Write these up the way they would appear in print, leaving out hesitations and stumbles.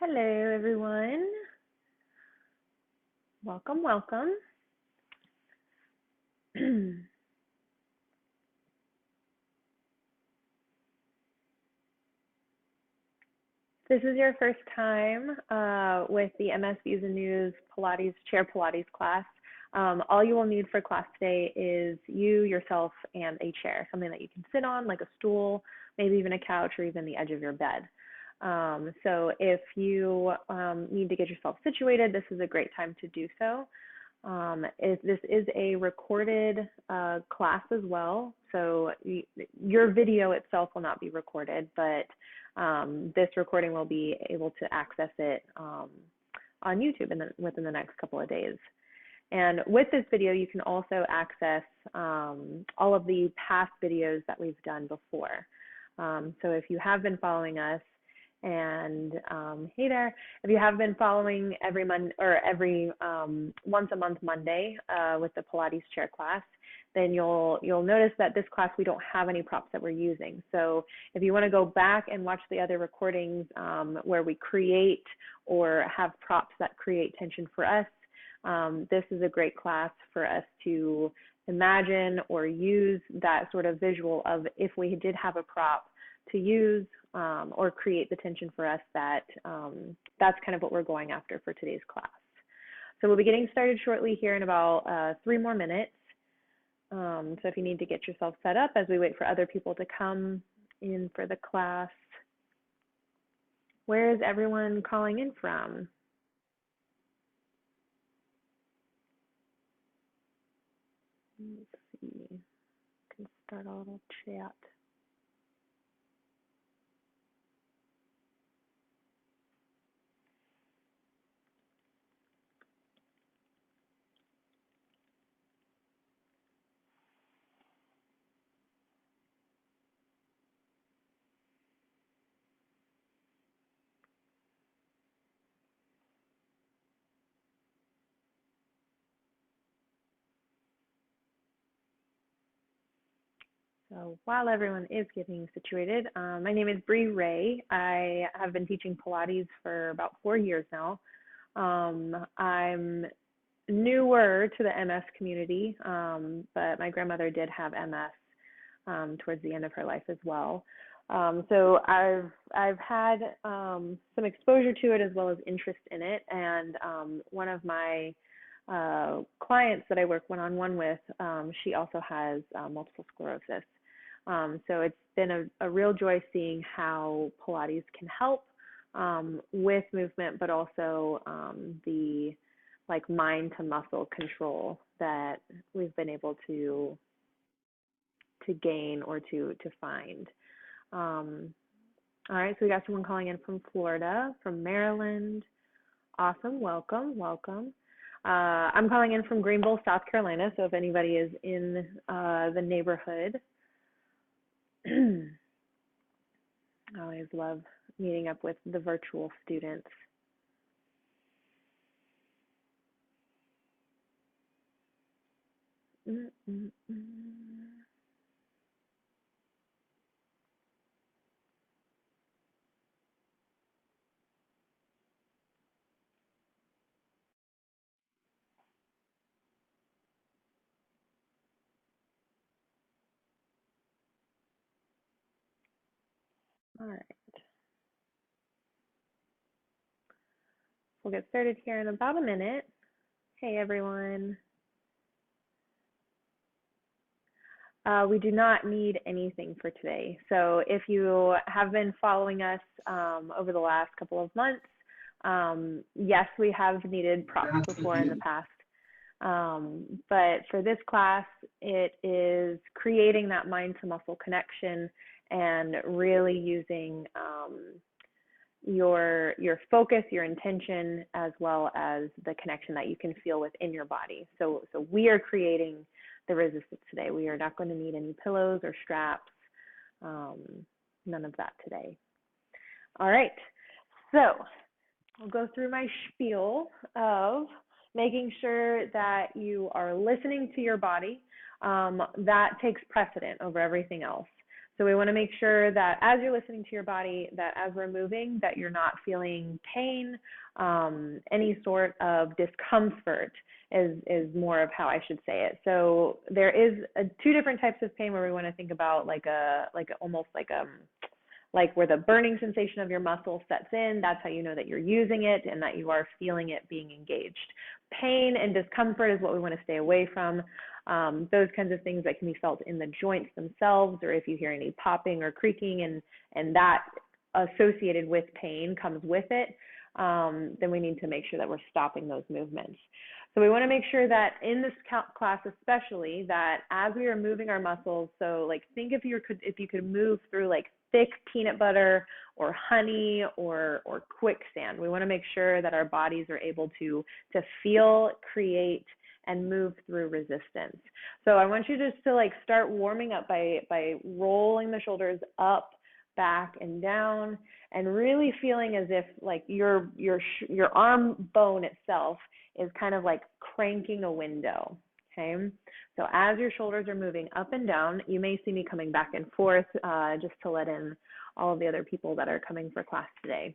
Hello, everyone. Welcome, welcome. This is your first time with the MS Views and News Pilates, Chair Pilates class. All you will need for class today is you, yourself, and a chair, something that you can sit on, like a stool, maybe even a couch, or even the edge of your bed. So if you need to get yourself situated, this is a great time to do so. This is a recorded class as well, so your video itself will not be recorded, but this recording will be able to access it on YouTube within the next couple of days. And with this video, you can also access all of the past videos that we've done before. So if you have been following us, and hey there, if you have been following every once a month Monday with the Pilates chair class, then you'll notice that this class we don't have any props that we're using. So if you want to go back and watch the other recordings where we create or have props that create tension for us, this is a great class for us to imagine or use that sort of visual of if we did have a prop to use or create the tension for us, that's kind of what we're going after for today's class. So we'll be getting started shortly here in about 3 more minutes. So if you need to get yourself set up as we wait for other people to come in for the class. Where is everyone calling in from? Let's see, I can start a little chat. So while everyone is getting situated, my name is Bri Rhea. I have been teaching Pilates for about 4 years now. I'm newer to the MS community, but my grandmother did have MS towards the end of her life as well. So I've had some exposure to it as well as interest in it, and one of my clients that I work one-on-one with, she also has multiple sclerosis. So it's been a real joy seeing how Pilates can help with movement, but also the mind to muscle control that we've been able to gain or to find. All right, so we got someone calling in from Florida, from Maryland. Awesome, welcome, welcome. I'm calling in from Greenville, South Carolina, so if anybody is in the neighborhood, I always love meeting up with the virtual students. All right. We'll get started here in about a minute. Hey, everyone. We do not need anything for today. So if you have been following us over the last couple of months, yes, we have needed props before in the past. But for this class, it is creating that mind to muscle connection and really using your focus, your intention, as well as the connection that you can feel within your body. So we are creating the resistance today. We are not going to need any pillows or straps, none of that today. All right, so I'll go through my spiel of making sure that you are listening to your body. That takes precedent over everything else. So we want to make sure that as you're listening to your body, that as we're moving, that you're not feeling pain, any sort of discomfort is more of how I should say it. So there is two different types of pain where we want to think about like where the burning sensation of your muscle sets in. That's how you know that you're using it and that you are feeling it being engaged. Pain and discomfort is what we want to stay away from. Those kinds of things that can be felt in the joints themselves, or if you hear any popping or creaking and that associated with pain comes with it, then we need to make sure that we're stopping those movements. So we want to make sure that in this class especially, that as we are moving our muscles, so like think if you could move through like thick peanut butter or honey or quicksand. We want to make sure that our bodies are able to feel, create, and move through resistance. So I want you just to like start warming up by rolling the shoulders up, back, and down, and really feeling as if like your arm bone itself is kind of like cranking a window. Okay, so as your shoulders are moving up and down, you may see me coming back and forth just to let in all of the other people that are coming for class today.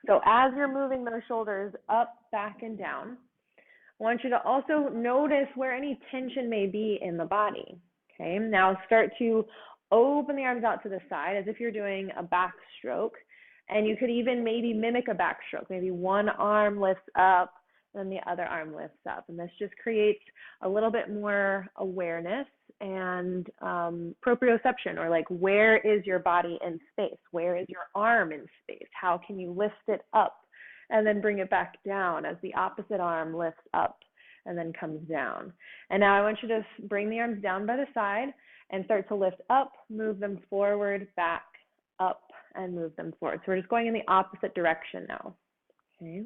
So as you're moving those shoulders up, back, and down, I want you to also notice where any tension may be in the body. Okay, now start to open the arms out to the side as if you're doing a backstroke, and you could even maybe mimic a backstroke. Maybe one arm lifts up, then the other arm lifts up. And this just creates a little bit more awareness and proprioception, or like where is your body in space? Where is your arm in space? How can you lift it up and then bring it back down as the opposite arm lifts up and then comes down? And now I want you to bring the arms down by the side and start to lift up, move them forward, back, up, and move them forward. So we're just going in the opposite direction now. Okay.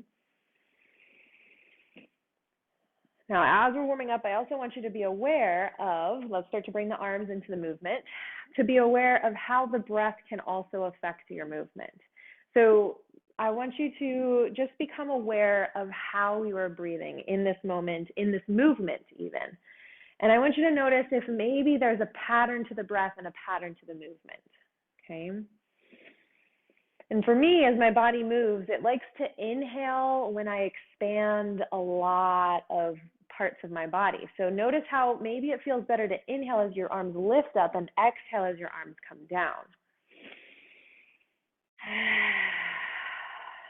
Now, as we're warming up, I also want you to be aware of, let's start to bring the arms into the movement, to be aware of how the breath can also affect your movement. So I want you to just become aware of how you are breathing in this moment, in this movement even. And I want you to notice if maybe there's a pattern to the breath and a pattern to the movement, okay? And for me, as my body moves, it likes to inhale when I expand a lot of parts of my body. So notice how maybe it feels better to inhale as your arms lift up and exhale as your arms come down.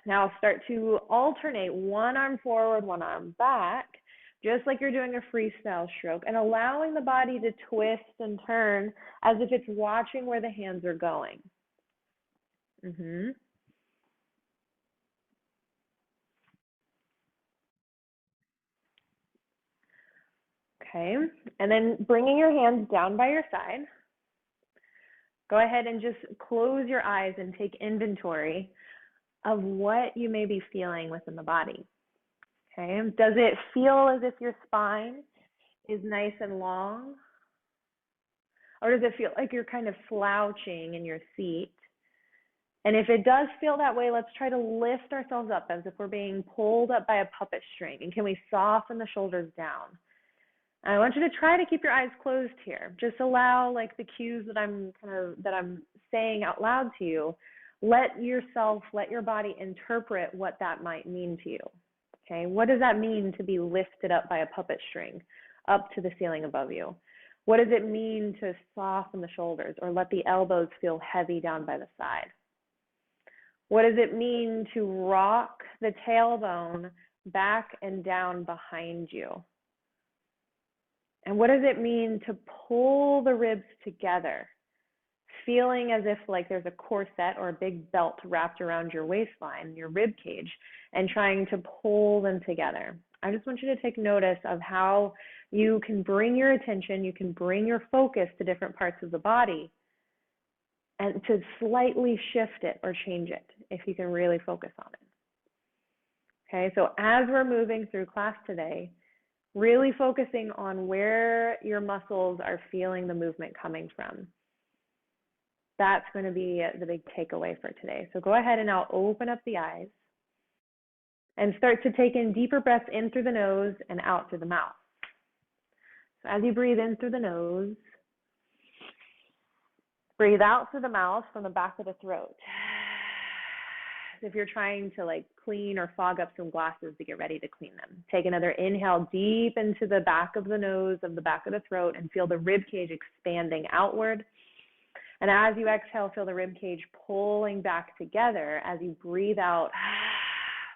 Now start to alternate one arm forward, one arm back, just like you're doing a freestyle stroke, and allowing the body to twist and turn as if it's watching where the hands are going. Okay, and then bringing your hands down by your side, go ahead and just close your eyes and take inventory of what you may be feeling within the body. Okay, does it feel as if your spine is nice and long? Or does it feel like you're kind of slouching in your seat? And if it does feel that way, let's try to lift ourselves up as if we're being pulled up by a puppet string. And can we soften the shoulders down? I want you to try to keep your eyes closed here. Just allow like the cues that I'm saying out loud to you. Let your body interpret what that might mean to you. Okay, what does that mean to be lifted up by a puppet string up to the ceiling above you? What does it mean to soften the shoulders or let the elbows feel heavy down by the side? What does it mean to rock the tailbone back and down behind you? And what does it mean to pull the ribs together, feeling as if like there's a corset or a big belt wrapped around your waistline, your rib cage, and trying to pull them together? I just want you to take notice of how you can bring your attention, you can bring your focus to different parts of the body and to slightly shift it or change it if you can really focus on it. Okay, so as we're moving through class today, really focusing on where your muscles are feeling the movement coming from. That's going to be the big takeaway for today. So go ahead and now open up the eyes and start to take in deeper breaths in through the nose and out through the mouth. So as you breathe in through the nose, Breathe out through the mouth from the back of the throat. If you're trying to like clean or fog up some glasses to get ready to clean them. Take another inhale deep into the back of the nose, of the back of the throat, and feel the rib cage expanding outward. And as you exhale, feel the rib cage pulling back together as you breathe out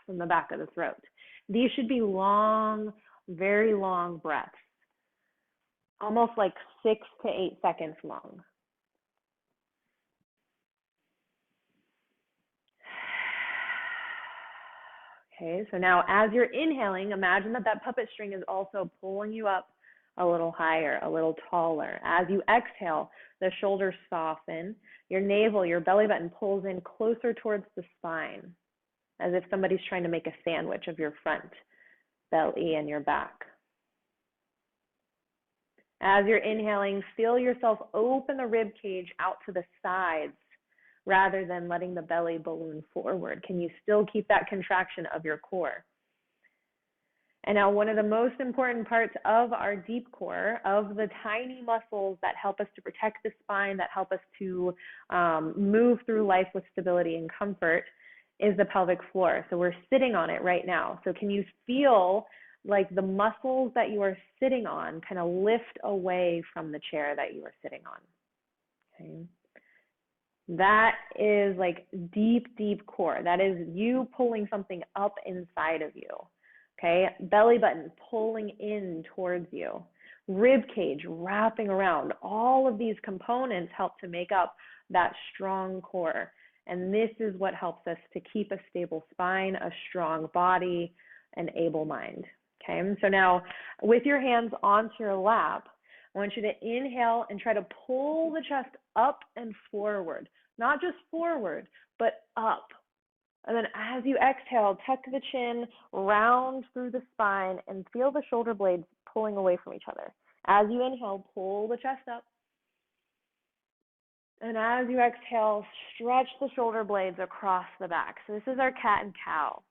from the back of the throat. These should be long, very long breaths, almost like 6 to 8 seconds long. Okay, so now as you're inhaling, imagine that that puppet string is also pulling you up a little higher, a little taller. As you exhale, the shoulders soften, your navel, your belly button pulls in closer towards the spine, as if somebody's trying to make a sandwich of your front belly and your back. As you're inhaling, feel yourself open the rib cage out to the sides, rather than letting the belly balloon forward. Can you still keep that contraction of your core? And now one of the most important parts of our deep core, of the tiny muscles that help us to protect the spine, that help us to move through life with stability and comfort, is the pelvic floor. So we're sitting on it right now. So can you feel like the muscles that you are sitting on kind of lift away from the chair that you are sitting on? Okay. That is like deep, deep core. That is you pulling something up inside of you. Okay, belly button pulling in towards you. Rib cage wrapping around. All of these components help to make up that strong core. And this is what helps us to keep a stable spine, a strong body, an able mind. Okay, and so now with your hands onto your lap, I want you to inhale and try to pull the chest up and forward. Not just forward, but up. And then as you exhale, tuck the chin, round through the spine, and feel the shoulder blades pulling away from each other. As you inhale, pull the chest up. And as you exhale, stretch the shoulder blades across the back. So this is our cat and cow.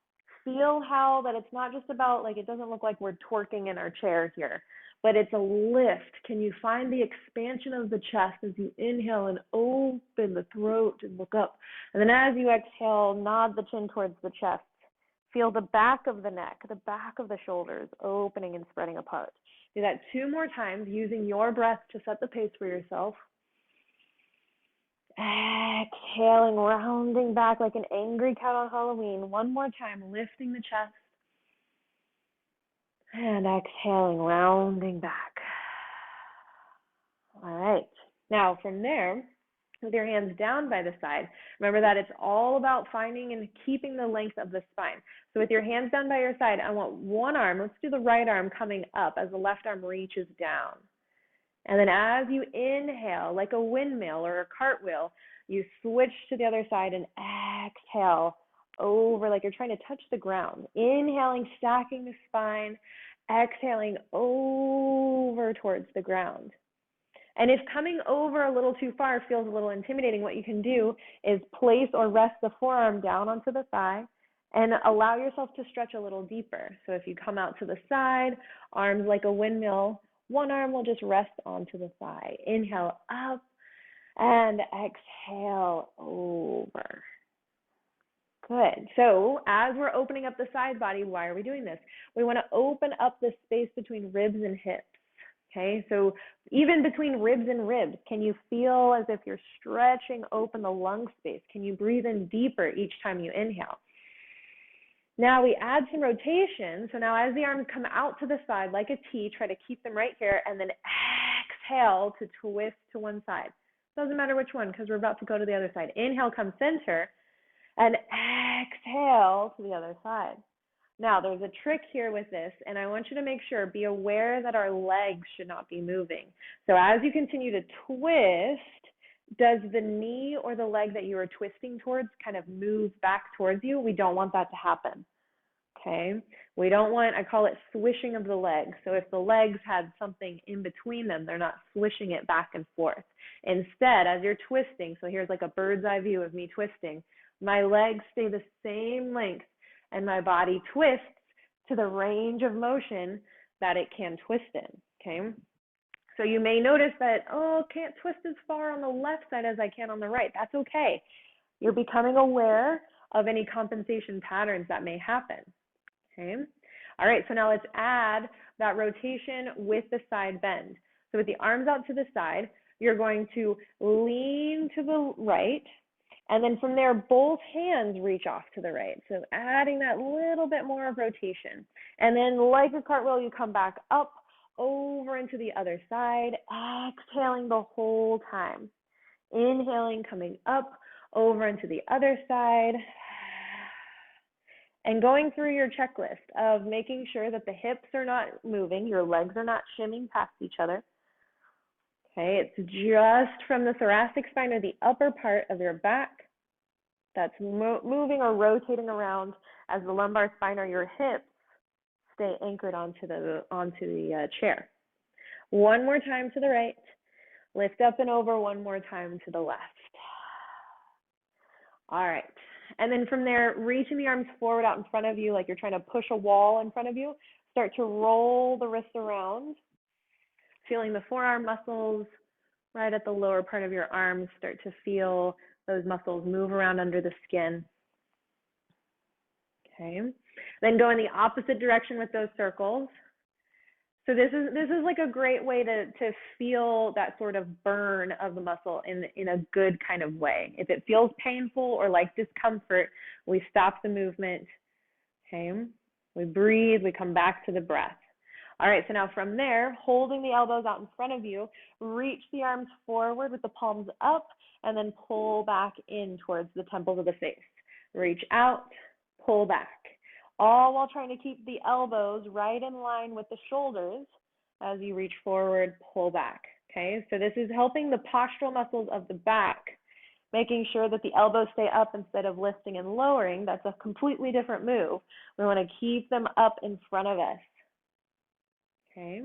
Feel how that it's not just about, like, it doesn't look like we're twerking in our chair here, but it's a lift. Can you find the expansion of the chest as you inhale and open the throat and look up? And then as you exhale, nod the chin towards the chest. Feel the back of the neck, the back of the shoulders opening and spreading apart. Do that 2 more times using your breath to set the pace for yourself. Exhaling, rounding back like an angry cat on Halloween. 1 more time, lifting the chest. And exhaling, rounding back. All right. Now from there, with your hands down by the side, remember that it's all about finding and keeping the length of the spine. So with your hands down by your side, I want one arm, let's do the right arm coming up as the left arm reaches down. And then as you inhale, like a windmill or a cartwheel, you switch to the other side and exhale over like you're trying to touch the ground. Inhaling, stacking the spine, exhaling over towards the ground. And if coming over a little too far feels a little intimidating, what you can do is place or rest the forearm down onto the thigh and allow yourself to stretch a little deeper. So if you come out to the side, arms like a windmill, one arm will just rest onto the thigh. Inhale up and exhale over. Good. So as we're opening up the side body, why are we doing this? We want to open up the space between ribs and hips. Okay, so even between ribs and ribs, can you feel as if you're stretching open the lung space? Can you breathe in deeper each time you inhale? Now we add some rotation. So now as the arms come out to the side like a T, try to keep them right here, and then exhale to twist to one side. Doesn't matter which one because we're about to go to the other side. Inhale, come center, and exhale to the other side. Now there's a trick here with this, and I want you to make sure, be aware that our legs should not be moving. So as you continue to twist, does the knee or the leg that you are twisting towards kind of move back towards you? We don't want that to happen, okay? We don't want, I call it swishing of the legs. So if the legs had something in between them, they're not swishing it back and forth. Instead, as you're twisting, so here's like a bird's eye view of me twisting, my legs stay the same length and my body twists to the range of motion that it can twist in, okay? So you may notice that, oh, can't twist as far on the left side as I can on the right. That's okay. You're becoming aware of any compensation patterns that may happen. Okay. All right, so now let's add that rotation with the side bend. So with the arms out to the side, you're going to lean to the right, and then from there, both hands reach off to the right. So adding that little bit more of rotation. And then like a cartwheel, you come back up, over into the other side, exhaling the whole time. Inhaling, coming up, over into the other side. And going through your checklist of making sure that the hips are not moving, your legs are not shimming past each other. Okay, it's just from the thoracic spine or the upper part of your back that's moving or rotating around as the lumbar spine or your hips stay anchored onto the chair. One more time to the right. Lift up and over one more time to the left. All right. And then from there, reaching the arms forward out in front of you like you're trying to push a wall in front of you. Start to roll the wrists around, feeling the forearm muscles right at the lower part of your arms. Start to feel those muscles move around under the skin. Okay. Then go in the opposite direction with those circles. So this is like a great way to feel that sort of burn of the muscle in a good kind of way. If it feels painful or like discomfort, we stop the movement. Okay. We breathe, we come back to the breath. All right, so now from there, holding the elbows out in front of you, reach the arms forward with the palms up and then pull back in towards the temples of the face. Reach out, pull back. All while trying to keep the elbows right in line with the shoulders as you reach forward, pull back. Okay, so this is helping the postural muscles of the back, making sure that the elbows stay up instead of lifting and lowering. That's a completely different move. We want to keep them up in front of us. Okay.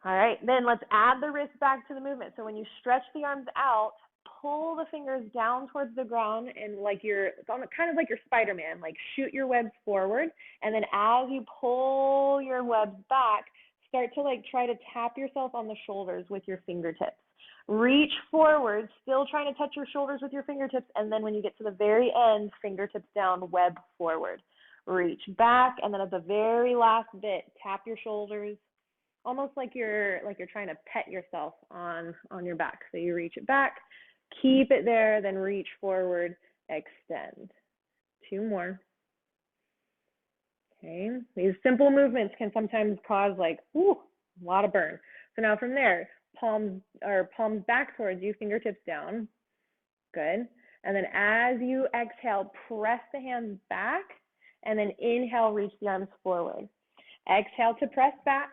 All right, then let's add the wrist back to the movement. So when you stretch the arms out, pull the fingers down towards the ground and like you're kind of like you're Spider-Man, like shoot your webs forward. And then as you pull your webs back, start to like try to tap yourself on the shoulders with your fingertips. Reach forward, still trying to touch your shoulders with your fingertips. And then when you get to the very end, fingertips down, web forward. Reach back, and then at the very last bit, tap your shoulders, almost like you're trying to pet yourself on your back. So you reach it back, keep it there, then reach forward, extend. 2 more. Okay, these simple movements can sometimes cause like, a lot of burn. So now from there, palms back towards you, fingertips down. Good. And then as you exhale, press the hands back, and then inhale, reach the arms forward. Exhale to press back.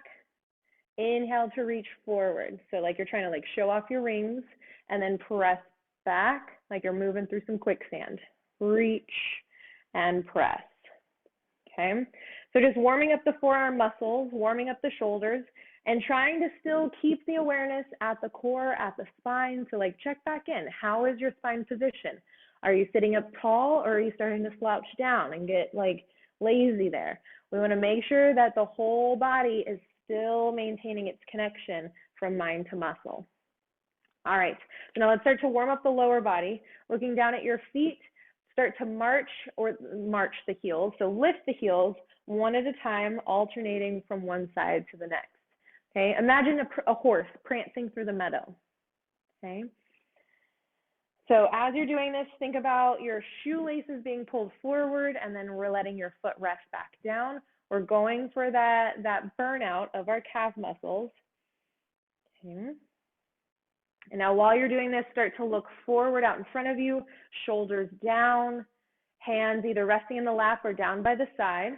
Inhale to reach forward. So like you're trying to like show off your rings, and then press back like you're moving through some quicksand. Reach and press. Okay. So just warming up the forearm muscles, warming up the shoulders, and trying to still keep the awareness at the core, at the spine. So like check back in. How is your spine position? Are you sitting up tall, or are you starting to slouch down and get like lazy there? We want to make sure that the whole body is still maintaining its connection from mind to muscle. All right, so now let's start to warm up the lower body. Looking down at your feet, start to march the heels. So lift the heels one at a time, alternating from one side to the next. Okay, imagine a horse prancing through the meadow. Okay. So as you're doing this, think about your shoelaces being pulled forward, and then we're letting your foot rest back down. We're going for that burnout of our calf muscles. Okay. And now while you're doing this, start to look forward out in front of you, shoulders down, hands either resting in the lap or down by the side.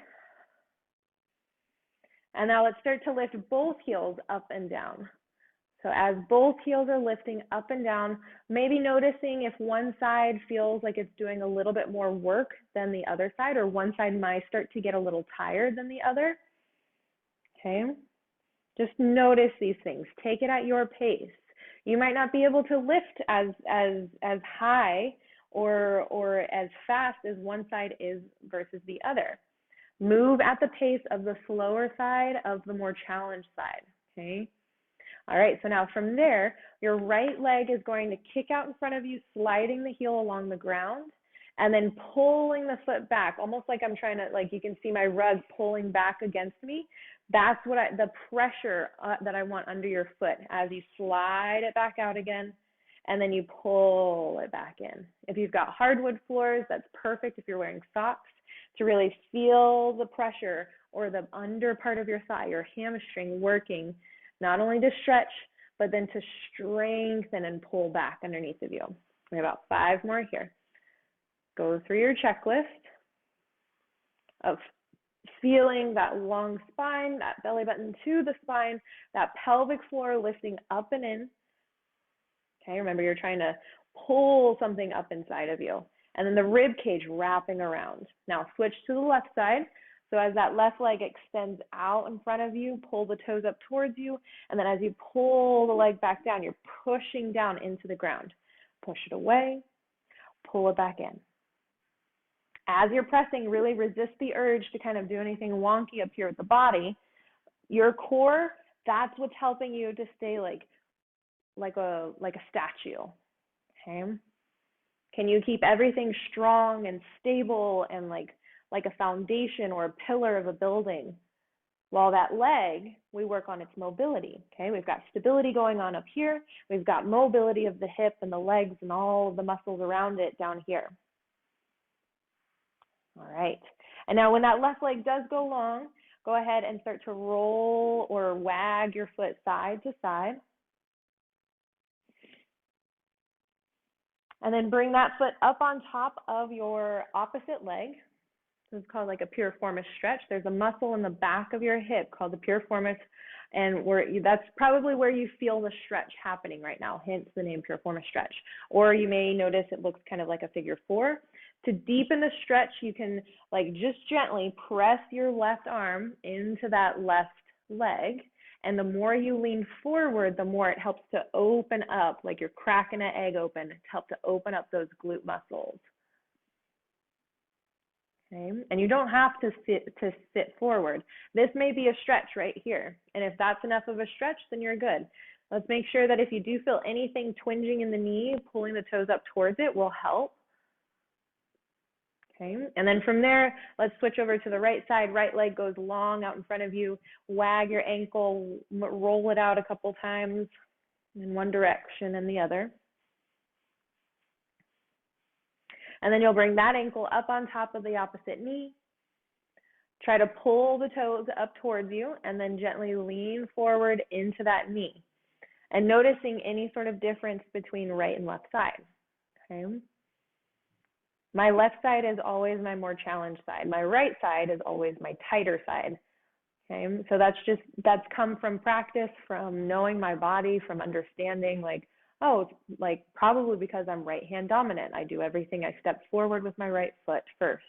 And now let's start to lift both heels up and down. So as both heels are lifting up and down, maybe noticing if one side feels like it's doing a little bit more work than the other side, or one side might start to get a little tired than the other. Okay, just notice these things. Take it at your pace. You might not be able to lift as high or as fast as one side is versus the other. Move at the pace of the slower side, of the more challenged side. okay? All right, so now from there, your right leg is going to kick out in front of you, sliding the heel along the ground, and then pulling the foot back, almost like I'm trying to, like you can see my rug pulling back against me. That's what the pressure that I want under your foot as you slide it back out again, and then you pull it back in. If you've got hardwood floors, that's perfect if you're wearing socks, to really feel the pressure or the under part of your thigh, your hamstring working, not only to stretch, but then to strengthen and pull back underneath of you. We have about 5 more here. Go through your checklist of feeling that long spine, that belly button to the spine, that pelvic floor lifting up and in. Okay, remember you're trying to pull something up inside of you. And then the rib cage wrapping around. Now switch to the left side. So as that left leg extends out in front of you, pull the toes up towards you. And then as you pull the leg back down, you're pushing down into the ground. Push it away, pull it back in. As you're pressing, really resist the urge to kind of do anything wonky up here with the body. Your core, that's what's helping you to stay like a statue. Okay? Can you keep everything strong and stable and like a foundation or a pillar of a building? While that leg, we work on its mobility. Okay, we've got stability going on up here. We've got mobility of the hip and the legs and all of the muscles around it down here. All right, and now when that left leg does go long, go ahead and start to roll or wag your foot side to side. And then bring that foot up on top of your opposite leg. This is called like a piriformis stretch. There's a muscle in the back of your hip called the piriformis, and that's probably where you feel the stretch happening right now, hence the name piriformis stretch. Or you may notice it looks kind of like a figure 4. To deepen the stretch, you can like just gently press your left arm into that left leg, and the more you lean forward, the more it helps to open up, like you're cracking an egg open, to help to open up those glute muscles. Okay, and you don't have to sit forward. This may be a stretch right here, and if that's enough of a stretch, then you're good. Let's make sure that if you do feel anything twinging in the knee, pulling the toes up towards it will help. Okay, and then from there, let's switch over to the right side. Right leg goes long out in front of you. Wag your ankle, roll it out a couple times in one direction and the other. And then you'll bring that ankle up on top of the opposite knee. Try to pull the toes up towards you and then gently lean forward into that knee. And noticing any sort of difference between right and left side. Okay. My left side is always my more challenged side. My right side is always my tighter side. Okay, so that's come from practice, from knowing my body, from understanding like, oh, like probably because I'm right hand dominant. I do everything, I step forward with my right foot first.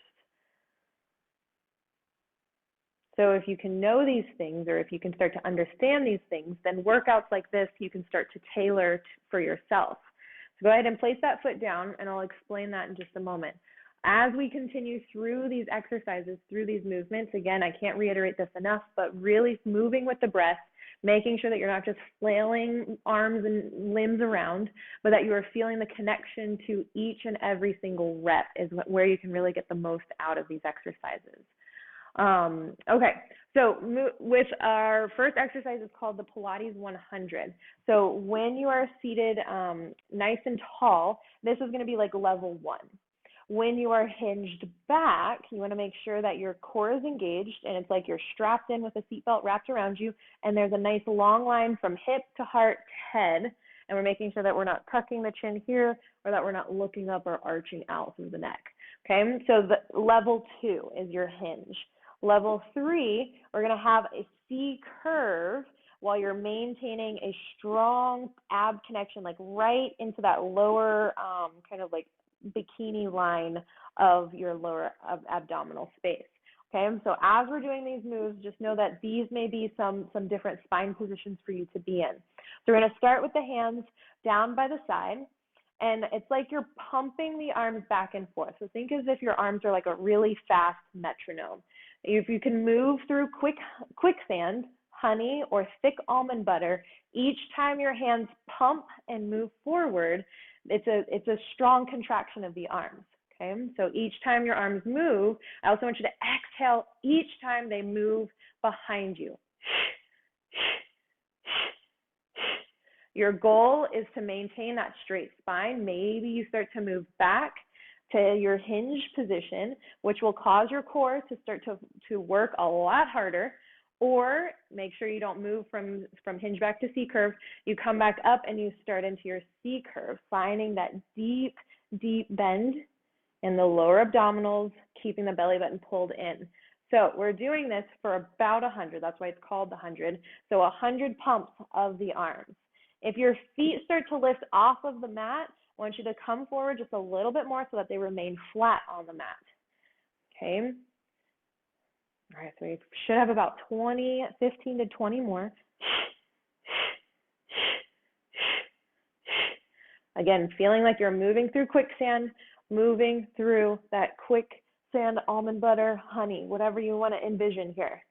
So if you can know these things, or if you can start to understand these things, then workouts like this you can start to tailor for yourself. So go ahead and place that foot down, and I'll explain that in just a moment. As we continue through these exercises, through these movements, again, I can't reiterate this enough, but really moving with the breath, making sure that you're not just flailing arms and limbs around, but that you are feeling the connection to each and every single rep is where you can really get the most out of these exercises. Okay, so with our first exercise is called the Pilates 100. So when you are seated nice and tall, this is going to be like level 1. When you are hinged back, you want to make sure that your core is engaged and it's like you're strapped in with a seatbelt wrapped around you, and there's a nice long line from hip to heart to head, and we're making sure that we're not tucking the chin here or that we're not looking up or arching out through the neck. Okay, so the level 2 is your hinge. Level 3, we're going to have a C curve while you're maintaining a strong ab connection, like right into that lower kind of like bikini line of your lower abdominal space. Okay, so as we're doing these moves, just know that these may be some different spine positions for you to be in. So we're going to start with the hands down by the side, and it's like you're pumping the arms back and forth. So think as if your arms are like a really fast metronome. If you can move through quicksand, honey, or thick almond butter. Each time your hands pump and move forward, it's a strong contraction of the arms. Okay, so each time your arms move, I also want you to exhale each time they move behind you. Your goal is to maintain that straight spine. Maybe you start to move back to your hinge position, which will cause your core to start to work a lot harder. Or make sure you don't move from hinge back to C curve. You come back up and you start into your C curve, finding that deep, deep bend in the lower abdominals, keeping the belly button pulled in. So we're doing this for about 100. That's why it's called the 100. So 100 pumps of the arms. If your feet start to lift off of the mat, I want you to come forward just a little bit more so that they remain flat on the mat. Okay. All right, so we should have about 15 to 20 more. Again, feeling like you're moving through quicksand, moving through that quicksand, almond butter, honey, whatever you want to envision here.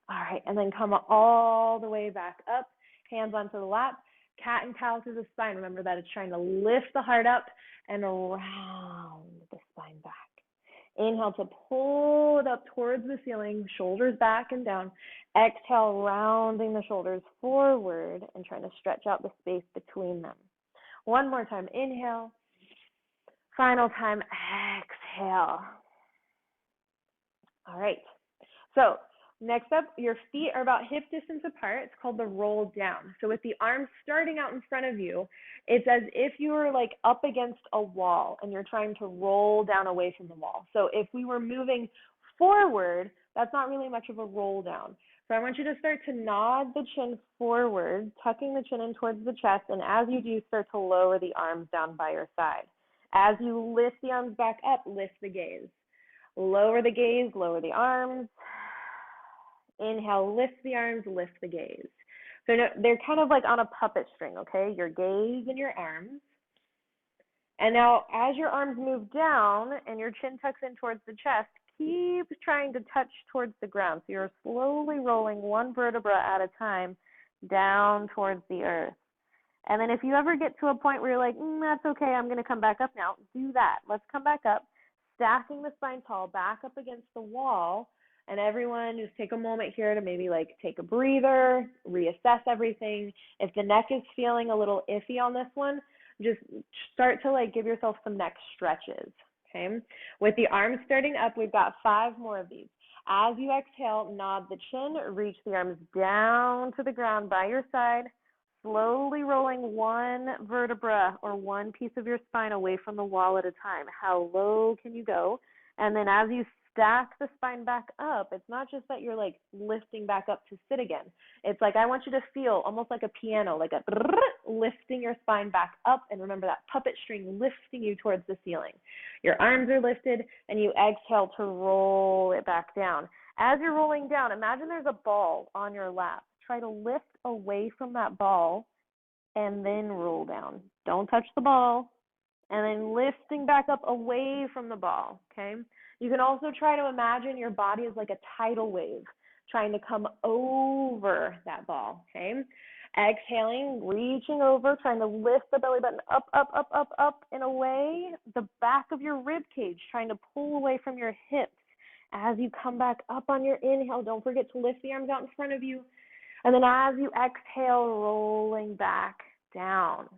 All right, and then come all the way back up, hands onto the lap, cat and cow through the spine. Remember that it's trying to lift the heart up and around the spine back. Inhale to pull it up towards the ceiling, shoulders back and down. Exhale, rounding the shoulders forward and trying to stretch out the space between them. One more time, inhale. Final time, exhale. All right, so next up, your feet are about hip distance apart. It's called the roll down. So with the arms starting out in front of you, it's as if you were like up against a wall and you're trying to roll down away from the wall. So if we were moving forward, that's not really much of a roll down. So I want you to start to nod the chin forward, tucking the chin in towards the chest, and as you do, start to lower the arms down by your side. As you lift the arms back up, lift the gaze. Lower the gaze, lower the arms. Inhale, lift the arms, lift the gaze. So they're kind of like on a puppet string, okay? Your gaze and your arms. And now as your arms move down and your chin tucks in towards the chest, keep trying to touch towards the ground. So you're slowly rolling one vertebra at a time down towards the earth. And then if you ever get to a point where you're like, that's okay, I'm going to come back up now, do that. Let's come back up, stacking the spine tall, back up against the wall. And everyone just take a moment here to maybe like take a breather, reassess everything. If the neck is feeling a little iffy on this one, just start to like give yourself some neck stretches, okay? With the arms starting up, we've got 5 more of these. As you exhale, nod the chin, reach the arms down to the ground by your side, slowly rolling one vertebra or one piece of your spine away from the wall at a time. How low can you go? And then as you stack the spine back up, it's not just that you're like lifting back up to sit again. It's like I want you to feel almost like a piano, like a lifting your spine back up, and remember that puppet string lifting you towards the ceiling. Your arms are lifted and you exhale to roll it back down. As you're rolling down, imagine there's a ball on your lap. Try to lift away from that ball and then roll down. Don't touch the ball. And then lifting back up away from the ball, okay? You can also try to imagine your body is like a tidal wave trying to come over that ball, okay? Exhaling, reaching over, trying to lift the belly button up, up, up, up, up, and away. The back of your rib cage, trying to pull away from your hips. As you come back up on your inhale, don't forget to lift the arms out in front of you. And then as you exhale, rolling back down.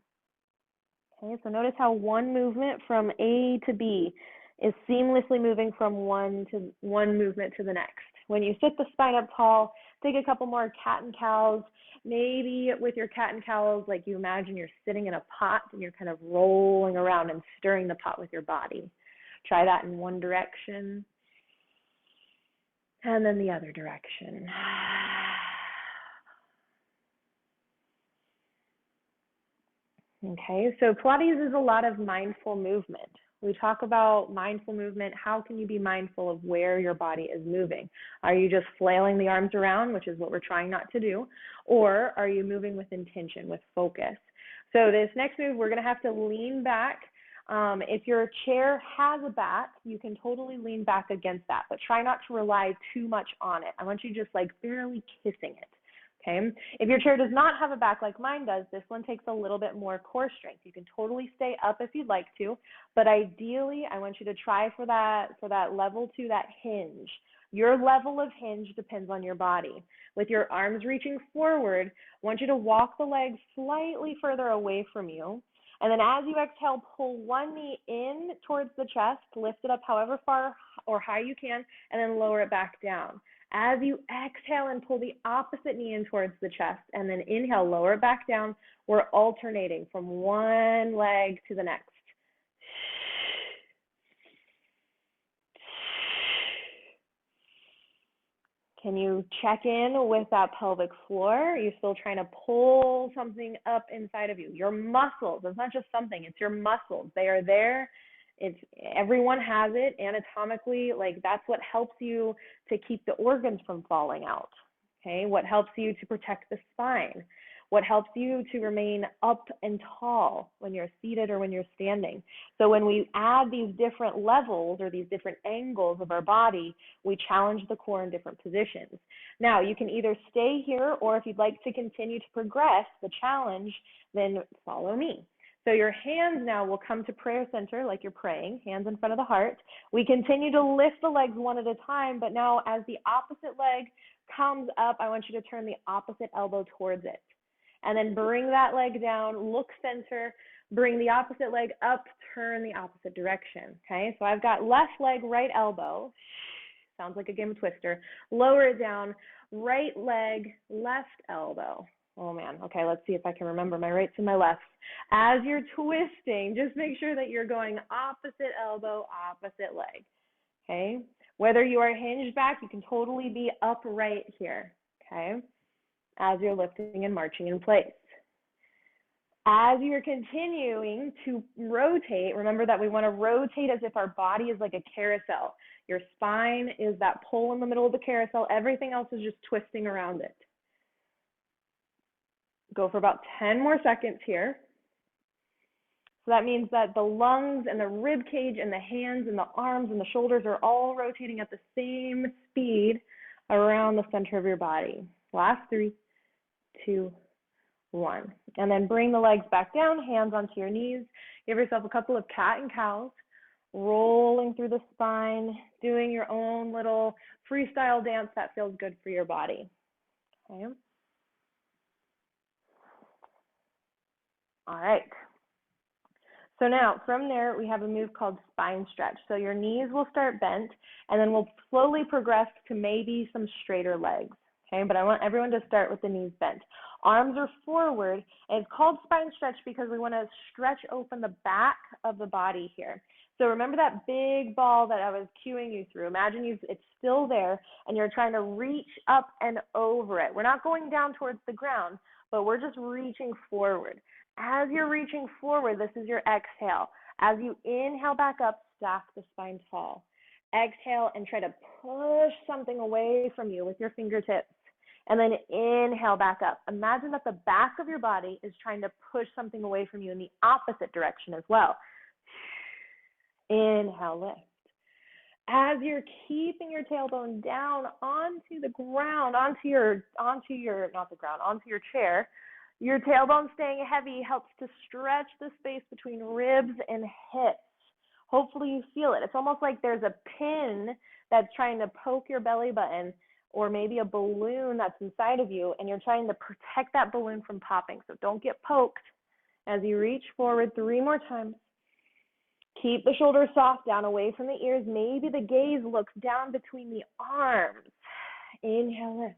Okay, so notice how one movement from A to B is seamlessly moving from one movement to the next. When you sit the spine up tall, take a couple more cat and cows. Maybe with your cat and cows, like you imagine you're sitting in a pot and you're kind of rolling around and stirring the pot with your body. Try that in one direction and then the other direction. Okay, so Pilates is a lot of mindful movement. We talk about mindful movement. How can you be mindful of where your body is moving? Are you just flailing the arms around, which is what we're trying not to do, or are you moving with intention, with focus? So this next move, we're going to have to lean back. If your chair has a back, you can totally lean back against that, but try not to rely too much on it. I want you just like barely kissing it. okay? If your chair does not have a back like mine does, this one takes a little bit more core strength. You can totally stay up if you'd like to, but ideally, I want you to try for that level 2, that hinge. Your level of hinge depends on your body. With your arms reaching forward, I want you to walk the legs slightly further away from you. And then as you exhale, pull one knee in towards the chest, lift it up however far or high you can, and then lower it back down. As you exhale and pull the opposite knee in towards the chest, and then inhale, lower it back down, we're alternating from one leg to the next. Can you check in with that pelvic floor? Are you still trying to pull something up inside of you? Your muscles, it's not just something, it's your muscles. They are there. Everyone has it anatomically. Like, that's what helps you to keep the organs from falling out. Okay, what helps you to protect the spine? What helps you to remain up and tall when you're seated or when you're standing? So when we add these different levels or these different angles of our body, we challenge the core in different positions. Now, you can either stay here, or if you'd like to continue to progress the challenge, then follow me. So your hands now will come to prayer center like you're praying, hands in front of the heart. We continue to lift the legs one at a time, but now as the opposite leg comes up, I want you to turn the opposite elbow towards it. And then bring that leg down, look center, bring the opposite leg up, turn the opposite direction, okay? So I've got left leg, right elbow. Sounds like a game of Twister. Lower it down, right leg, left elbow. Oh man, okay, let's see if I can remember my rights and my lefts. As you're twisting, just make sure that you're going opposite elbow, opposite leg, okay? Whether you are hinged back, you can totally be upright here, okay? As you're lifting and marching in place. As you're continuing to rotate, remember that we want to rotate as if our body is like a carousel. Your spine is that pole in the middle of the carousel. Everything else is just twisting around it. Go for about 10 more seconds here. So that means that the lungs and the rib cage and the hands and the arms and the shoulders are all rotating at the same speed around the center of your body. Last 3, 2, 1. And then bring the legs back down, hands onto your knees. Give yourself a couple of cat and cows, rolling through the spine, doing your own little freestyle dance that feels good for your body. Okay. All right. So now from there, we have a move called spine stretch. So your knees will start bent, and then we'll slowly progress to maybe some straighter legs. Okay, but I want everyone to start with the knees bent. Arms are forward, and it's called spine stretch because we want to stretch open the back of the body here. So remember that big ball that I was cueing you through. Imagine it's still there, and you're trying to reach up and over it. We're not going down towards the ground, but we're just reaching forward. As you're reaching forward, this is your exhale. As you inhale back up, stack the spine tall. Exhale and try to push something away from you with your fingertips. And then inhale back up. Imagine that the back of your body is trying to push something away from you in the opposite direction as well. Inhale, lift. As you're keeping your tailbone down onto the ground, onto your chair, your tailbone staying heavy helps to stretch the space between ribs and hips. Hopefully you feel it. It's almost like there's a pin that's trying to poke your belly button, or maybe a balloon that's inside of you, and you're trying to protect that balloon from popping. So don't get poked. As you reach forward 3 more times, keep the shoulders soft, down away from the ears. Maybe the gaze looks down between the arms. Inhale, lift.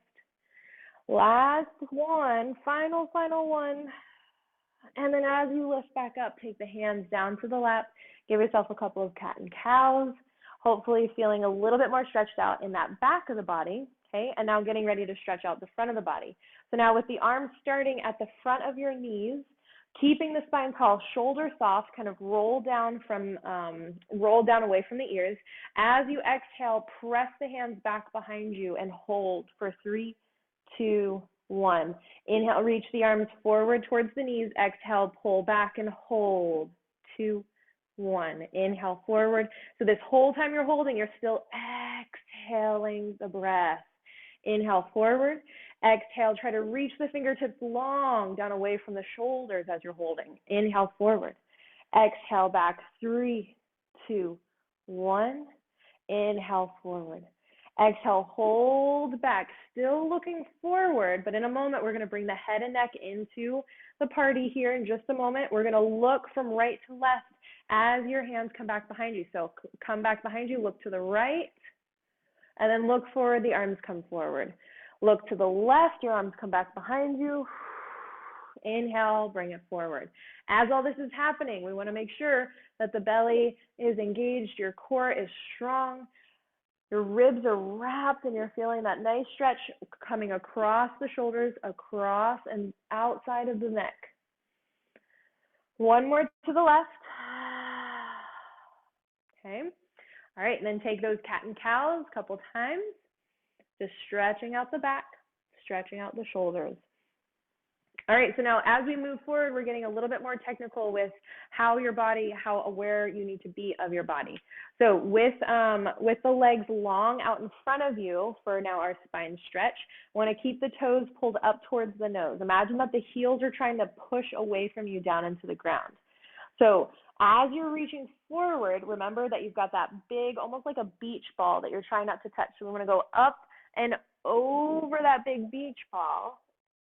Last one, final one. And then as you lift back up, take the hands down to the lap. Give yourself a couple of cat and cows, hopefully feeling a little bit more stretched out in that back of the body, okay? And now getting ready to stretch out the front of the body. So now with the arms starting at the front of your knees, keeping the spine tall, shoulders soft, kind of roll down away from the ears. As you exhale, press the hands back behind you and hold for 3, 2, 1. Inhale, reach the arms forward towards the knees. Exhale, pull back and hold. 2, 1. Inhale forward. So this whole time you're holding, you're still exhaling the breath. Inhale forward. Exhale, try to reach the fingertips long down away from the shoulders as you're holding. Inhale forward. Exhale back. 3, 2, 1. Inhale forward. Exhale, hold back, still looking forward, but in a moment we're going to bring the head and neck into the party here. In just a moment, we're going to look from right to left as your hands come back behind you. So come back behind you, look to the right, and then look forward, the arms come forward. Look to the left, your arms come back behind you. Inhale, bring it forward. As all this is happening, we want to make sure that the belly is engaged, your core is strong, your ribs are wrapped, and you're feeling that nice stretch coming across the shoulders, across and outside of the neck. One more to the left. Okay. All right, and then take those cat and cows a couple times, just stretching out the back, stretching out the shoulders. All right, so now as we move forward, we're getting a little bit more technical with how your body, how aware you need to be of your body. So with the legs long out in front of you for now our spine stretch, want to keep the toes pulled up towards the nose. Imagine that the heels are trying to push away from you down into the ground. So as you're reaching forward, remember that you've got that big, almost like a beach ball that you're trying not to touch. So we're going to go up and over that big beach ball,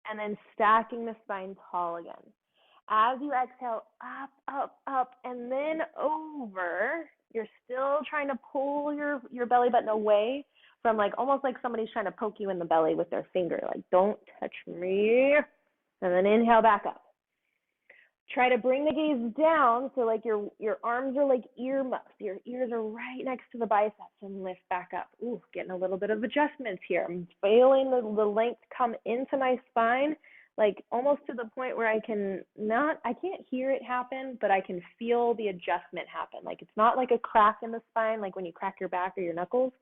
and then stacking the spine tall again. As you exhale, up, up, up, and then over, you're still trying to pull your belly button away from almost like somebody's trying to poke you in the belly with their finger, like don't touch me. And then inhale back up. Try to bring the gaze down so like your arms are like earmuffs. Your ears are right next to the biceps, and lift back up. Ooh, getting a little bit of adjustments here. I'm feeling the length come into my spine, like almost to the point where I can't hear it happen, but I can feel the adjustment happen. Like it's not like a crack in the spine, like when you crack your back or your knuckles,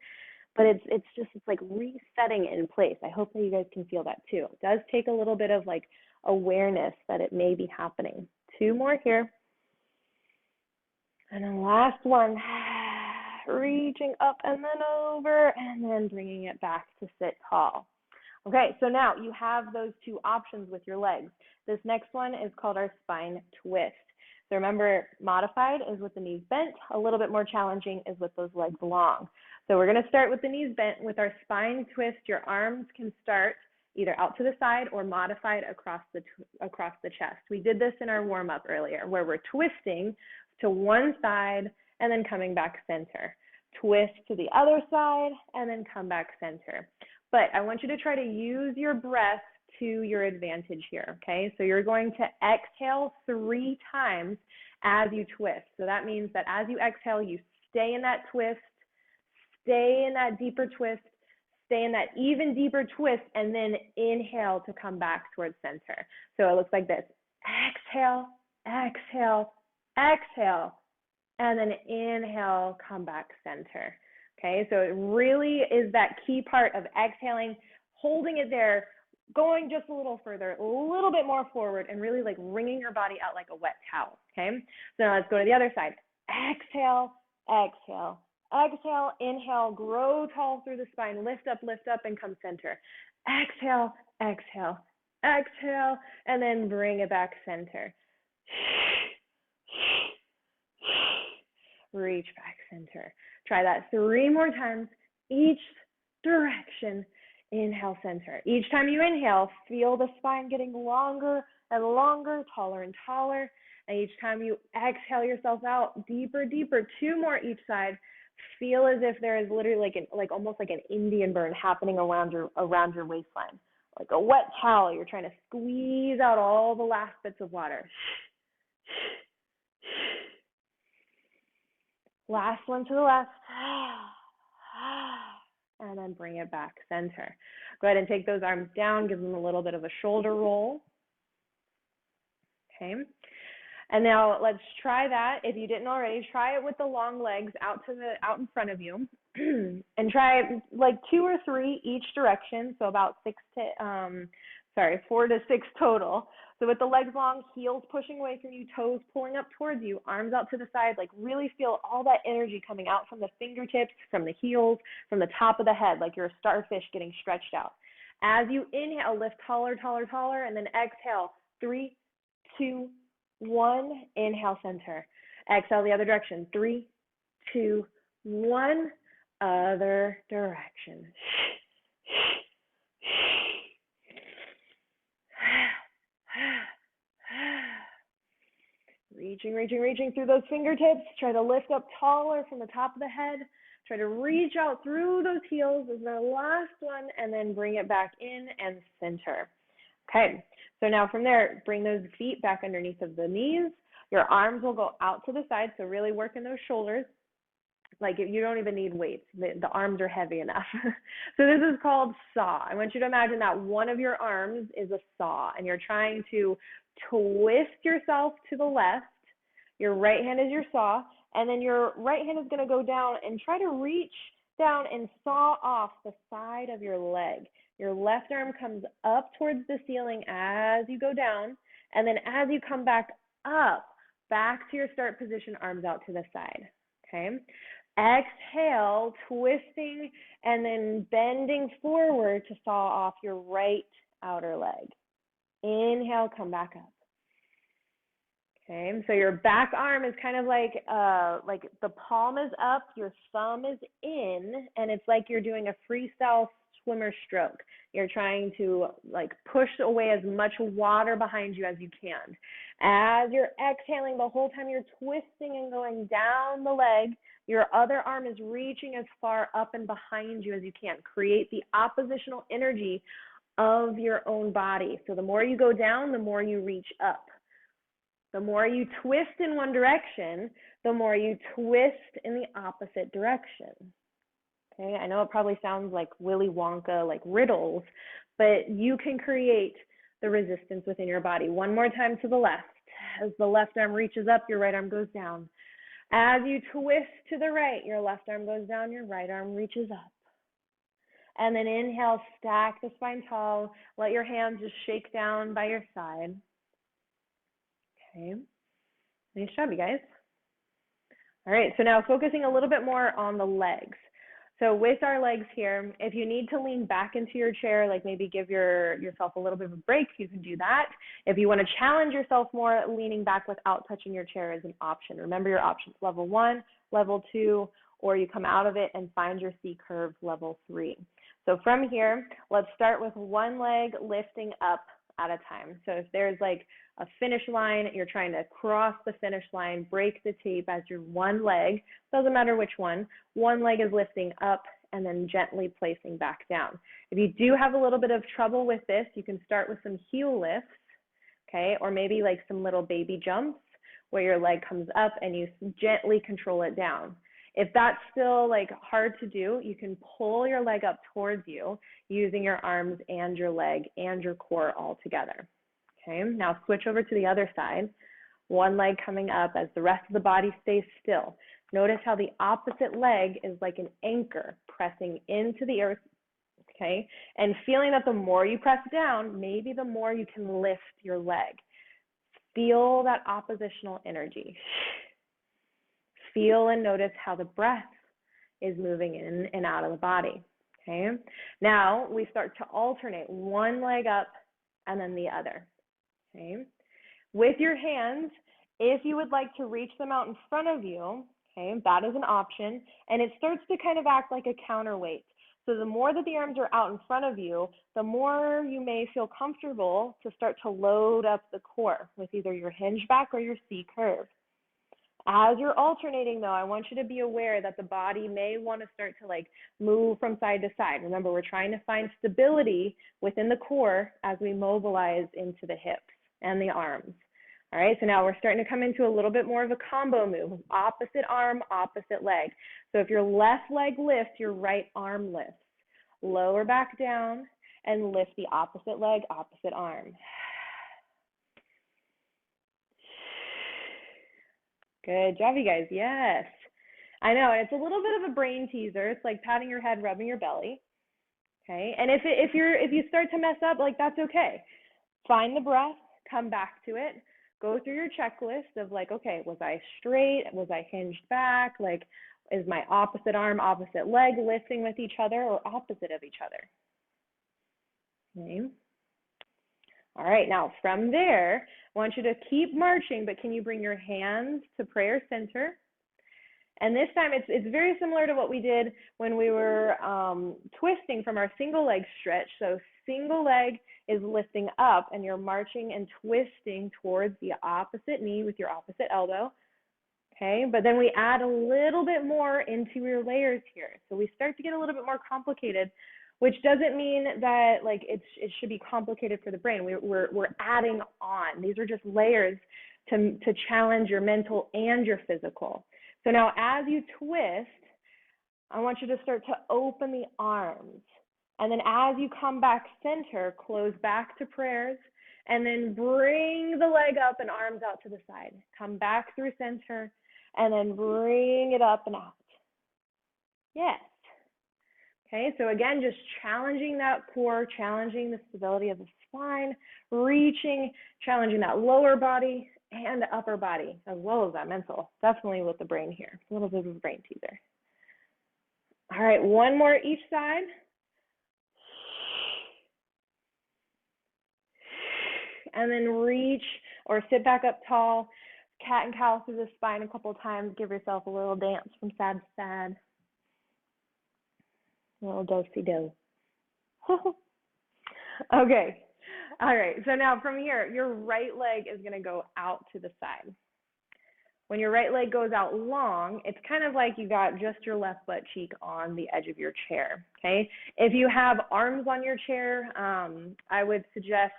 but it's like resetting in place. I hope that you guys can feel that too. It does take a little bit of like awareness that it may be happening. 2 more here. And then last one, reaching up and then over, and then bringing it back to sit tall. Okay, so now you have those 2 options with your legs. This next one is called our spine twist. So remember, modified is with the knees bent. A little bit more challenging is with those legs long. So we're going to start with the knees bent. With our spine twist, your arms can start either out to the side or modified across the chest. We did this in our warm-up earlier, where we're twisting to one side and then coming back center. Twist to the other side and then come back center. But I want you to try to use your breath to your advantage here, okay? So you're going to exhale 3 times as you twist. So that means that as you exhale, you stay in that twist, stay in that deeper twist, stay in that even deeper twist, and then inhale to come back towards center. So it looks like this. Exhale, exhale, exhale, and then inhale, come back center. Okay, so it really is that key part of exhaling, holding it there, going just a little further, a little bit more forward, and really like wringing your body out like a wet towel. Okay, so now let's go to the other side. Exhale, exhale, exhale, inhale, grow tall through the spine, lift up, and come center. Exhale, exhale, exhale, and then bring it back center. Reach back center. Try that 3 more times, each direction. Inhale, center. Each time you inhale, feel the spine getting longer and longer, taller and taller. And each time you exhale yourself out, deeper, deeper. 2 more each side. Feel as if there is literally almost like an Indian burn happening around your waistline, like a wet towel. You're trying to squeeze out all the last bits of water. Last one to the left. And then bring it back center. Go ahead and take those arms down, give them a little bit of a shoulder roll. Okay. And now let's try that. If you didn't already, try it with the long legs out in front of you. And try like 2 or 3 each direction, so about 4 to 6 total. So with the legs long, heels pushing away from you, toes pulling up towards you, arms out to the side, like really feel all that energy coming out from the fingertips, from the heels, from the top of the head, like you're a starfish getting stretched out. As you inhale, lift taller, taller, taller, and then exhale. 3, 2, 1. Inhale, center. Exhale the other direction. 3, 2, 1. Other direction. Reaching, reaching, reaching through those fingertips. Try to lift up taller from the top of the head. Try to reach out through those heels. This is our last one, and then bring it back in and center. Okay, so now from there, bring those feet back underneath of the knees. Your arms will go out to the side, so really working those shoulders. Like you don't even need weights. The arms are heavy enough. So this is called saw. I want you to imagine that one of your arms is a saw, and you're trying to twist yourself to the left. Your right hand is your saw, and then your right hand is going to go down and try to reach down and saw off the side of your leg. Your left arm comes up towards the ceiling as you go down, and then as you come back up, back to your start position, arms out to the side. Okay. Exhale, twisting and then bending forward to saw off your right outer leg. Inhale, come back up. Okay, so your back arm is kind of like the palm is up, your thumb is in, and it's like you're doing a freestyle swimmer stroke. You're trying to like push away as much water behind you as you can. As you're exhaling, the whole time you're twisting and going down the leg, your other arm is reaching as far up and behind you as you can. Create the oppositional energy of your own body. So the more you go down, the more you reach up. The more you twist in one direction, the more you twist in the opposite direction. Okay, I know it probably sounds like Willy Wonka, like riddles, but you can create the resistance within your body. One more time to the left. As the left arm reaches up, your right arm goes down. As you twist to the right, your left arm goes down, your right arm reaches up. And then inhale, stack the spine tall. Let your hands just shake down by your side. Okay, nice job, you guys. All right, so now focusing a little bit more on the legs. So with our legs here, if you need to lean back into your chair, like maybe give yourself a little bit of a break, you can do that. If you want to challenge yourself more, leaning back without touching your chair is an option. Remember your options, level 1, level 2, or you come out of it and find your C curve, level 3. So from here, let's start with one leg lifting up at a time. So if there's like a finish line, you're trying to cross the finish line, break the tape as your one leg, doesn't matter which one leg is lifting up and then gently placing back down. If you do have a little bit of trouble with this, you can start with some heel lifts, okay, or maybe like some little baby jumps where your leg comes up and you gently control it down. If that's still like hard to do, you can pull your leg up towards you using your arms and your leg and your core all together. Okay, now switch over to the other side. One leg coming up as the rest of the body stays still. Notice how the opposite leg is like an anchor pressing into the earth, okay? And feeling that the more you press down, maybe the more you can lift your leg. Feel that oppositional energy. Feel and notice how the breath is moving in and out of the body, okay? Now we start to alternate one leg up and then the other, okay? With your hands, if you would like to reach them out in front of you, okay, that is an option, and it starts to kind of act like a counterweight. So the more that the arms are out in front of you, the more you may feel comfortable to start to load up the core with either your hinge back or your C curve. As you're alternating though, I want you to be aware that the body may want to start to like move from side to side. Remember, we're trying to find stability within the core as we mobilize into the hips and the arms. All right, so now we're starting to come into a little bit more of a combo move, opposite arm, opposite leg. So if your left leg lifts, your right arm lifts. Lower back down and lift the opposite leg, opposite arm. Good job, you guys. Yes. I know, it's a little bit of a brain teaser. It's like patting your head, rubbing your belly. Okay, and if you start to mess up, like that's okay. Find the breath, come back to it. Go through your checklist of like, okay, was I straight? Was I hinged back? Like, is my opposite arm, opposite leg lifting with each other or opposite of each other? Okay. All right, now from there, I want you to keep marching, but can you bring your hands to prayer center? And this time it's very similar to what we did when we were twisting from our single leg stretch. So single leg is lifting up and you're marching and twisting towards the opposite knee with your opposite elbow. Okay, but then we add a little bit more into your layers here. So we start to get a little bit more complicated, which doesn't mean that like it should be complicated for the brain. We're adding on. These are just layers to challenge your mental and your physical. So now as you twist, I want you to start to open the arms. And then as you come back center, close back to prayers, and then bring the leg up and arms out to the side. Come back through center, and then bring it up and out. Yes. Okay, so again, just challenging that core, challenging the stability of the spine, reaching, challenging that lower body and the upper body, as well as that mental. Definitely with the brain here. A little bit of a brain teaser. All right, one more each side. And then reach or sit back up tall, cat and cow through the spine a couple of times. Give yourself a little dance from side to side. A little do-si-do. Okay. All right. So now from here, your right leg is going to go out to the side. When your right leg goes out long, it's kind of like you got just your left butt cheek on the edge of your chair. Okay. If you have arms on your chair, I would suggest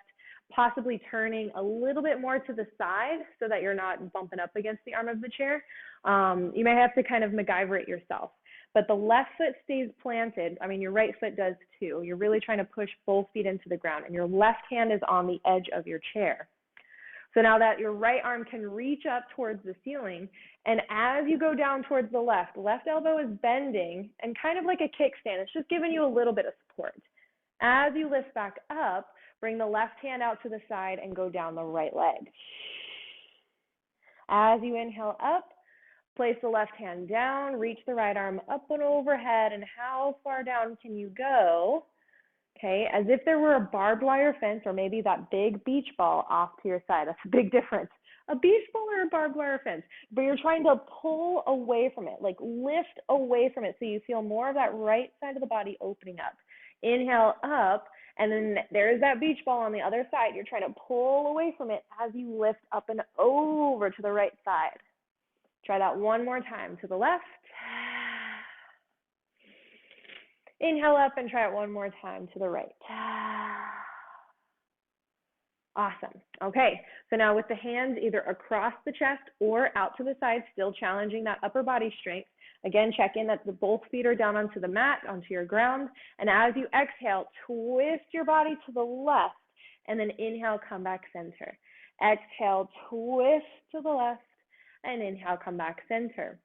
possibly turning a little bit more to the side so that you're not bumping up against the arm of the chair. You may have to kind of MacGyver it yourself. But the left foot stays planted. I mean, your right foot does too. You're really trying to push both feet into the ground, and your left hand is on the edge of your chair. So now that your right arm can reach up towards the ceiling, and as you go down towards the left elbow is bending and kind of like a kickstand. It's just giving you a little bit of support. As you lift back up, bring the left hand out to the side and go down the right leg. As you inhale up, place the left hand down, reach the right arm up and overhead, and how far down can you go? Okay, as if there were a barbed wire fence or maybe that big beach ball off to your side. That's a big difference. A beach ball or a barbed wire fence, but you're trying to pull away from it, like lift away from it so you feel more of that right side of the body opening up. Inhale up, and then there's that beach ball on the other side. You're trying to pull away from it as you lift up and over to the right side. Try that one more time. To the left. Inhale up and try it one more time to the right. Awesome. Okay, so now with the hands either across the chest or out to the side, still challenging that upper body strength. Again, check in that both feet are down onto the mat, onto your ground. And as you exhale, twist your body to the left, and then inhale, come back center. Exhale, twist to the left, and inhale, come back center.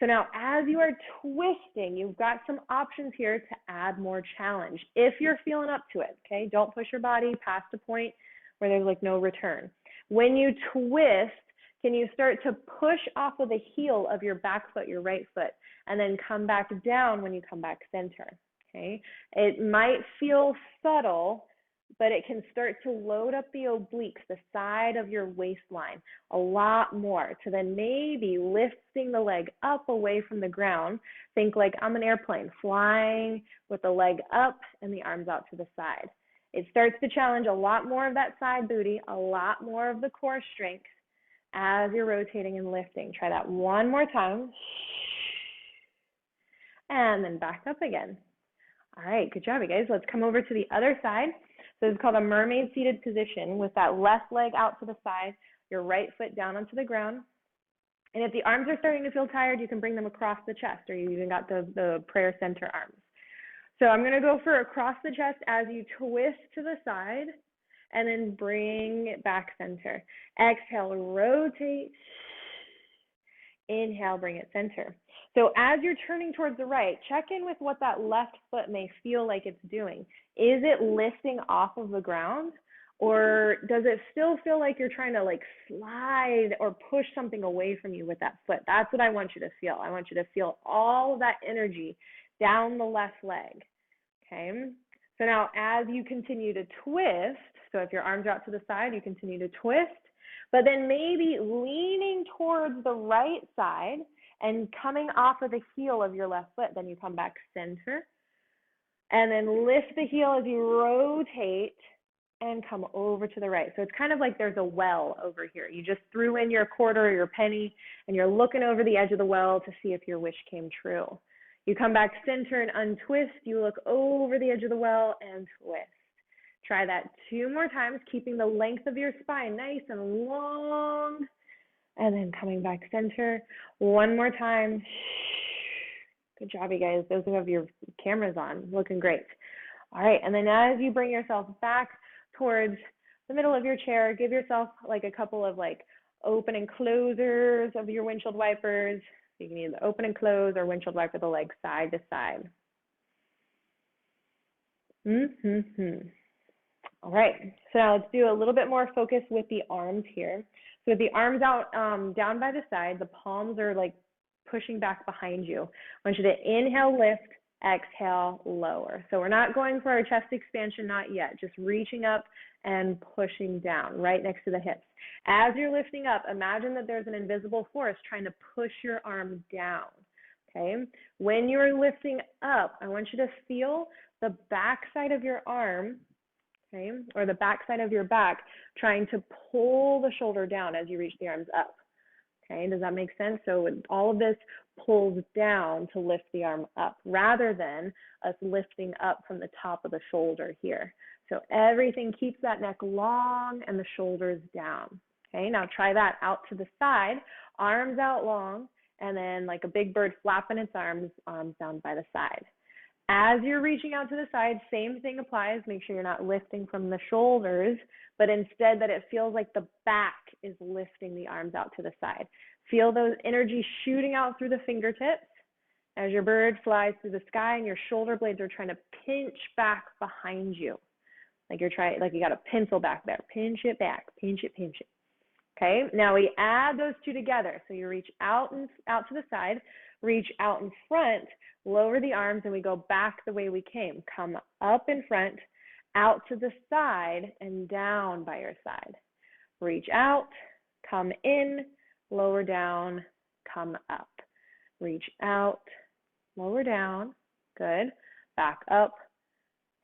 So now as you are twisting, you've got some options here to add more challenge if you're feeling up to it, okay? Don't push your body past a point where there's like no return. When you twist, can you start to push off of the heel of your back foot, your right foot, and then come back down when you come back center, okay? It might feel subtle, but it can start to load up the obliques, the side of your waistline, a lot more to then maybe lifting the leg up away from the ground. Think like I'm an airplane flying with the leg up and the arms out to the side. It starts to challenge a lot more of that side booty, a lot more of the core strength as you're rotating and lifting. Try that one more time. And then back up again. All right, good job, you guys. Let's come over to the other side. So it's called a mermaid seated position with that left leg out to the side, your right foot down onto the ground. And if the arms are starting to feel tired, you can bring them across the chest, or you even got the prayer center arms. So I'm going to go for across the chest as you twist to the side and then bring it back center. Exhale, rotate. Inhale, bring it center. So as you're turning towards the right, check in with what that left foot may feel like it's doing. Is it lifting off of the ground, or does it still feel like you're trying to like slide or push something away from you with that foot? That's what I want you to feel. I want you to feel all of that energy down the left leg. Okay. So now as you continue to twist, so if your arms are out to the side, you continue to twist, but then maybe leaning towards the right side and coming off of the heel of your left foot. Then you come back center and then lift the heel as you rotate and come over to the right. So it's kind of like there's a well over here. You just threw in your quarter or your penny and you're looking over the edge of the well to see if your wish came true. You come back center and untwist. You look over the edge of the well and twist. Try that 2 more times, keeping the length of your spine nice and long. And then coming back center. 1 more time. Good job, you guys. Those who have your cameras on, looking great. All right, and then as you bring yourself back towards the middle of your chair, give yourself like a couple of like open and closers of your windshield wipers. You can either open and close or windshield wiper the legs side to side. All right, so now let's do a little bit more focus with the arms here. So with the arms out down by the side, the palms are like pushing back behind you. I want you to inhale, lift, exhale, lower. So we're not going for our chest expansion, not yet, just reaching up and pushing down right next to the hips. As you're lifting up, imagine that there's an invisible force trying to push your arm down, okay? When you're lifting up, I want you to feel the back side of your arm, okay, or the back side of your back trying to pull the shoulder down as you reach the arms up. Okay, does that make sense? So all of this pulls down to lift the arm up rather than us lifting up from the top of the shoulder here. So everything keeps that neck long and the shoulders down. Okay, now try that out to the side, arms out long, and then like a big bird flapping its arms down by the side. As you're reaching out to the side, same thing applies. Make sure you're not lifting from the shoulders, but instead that it feels like the back is lifting the arms out to the side. Feel those energies shooting out through the fingertips as your bird flies through the sky and your shoulder blades are trying to pinch back behind you. Like you got a pencil back there. Pinch it back, pinch it, pinch it. Okay, now we add those two together. So you reach out to the side, reach out in front, lower the arms, and we go back the way we came. Come up in front, out to the side, and down by your side. Reach out, come in, lower down, come up. Reach out, lower down, good. Back up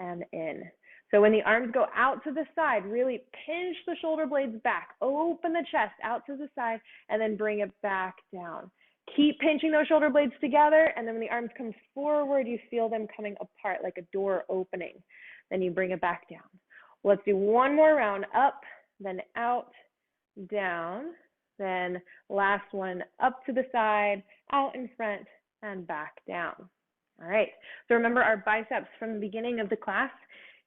and in. So when the arms go out to the side, really pinch the shoulder blades back, open the chest out to the side, and then bring it back down. Keep pinching those shoulder blades together, and then when the arms come forward, you feel them coming apart like a door opening. Then you bring it back down. Let's do 1 more round, up, then out, down, then last one, up to the side, out in front, and back down. All right, so remember our biceps from the beginning of the class.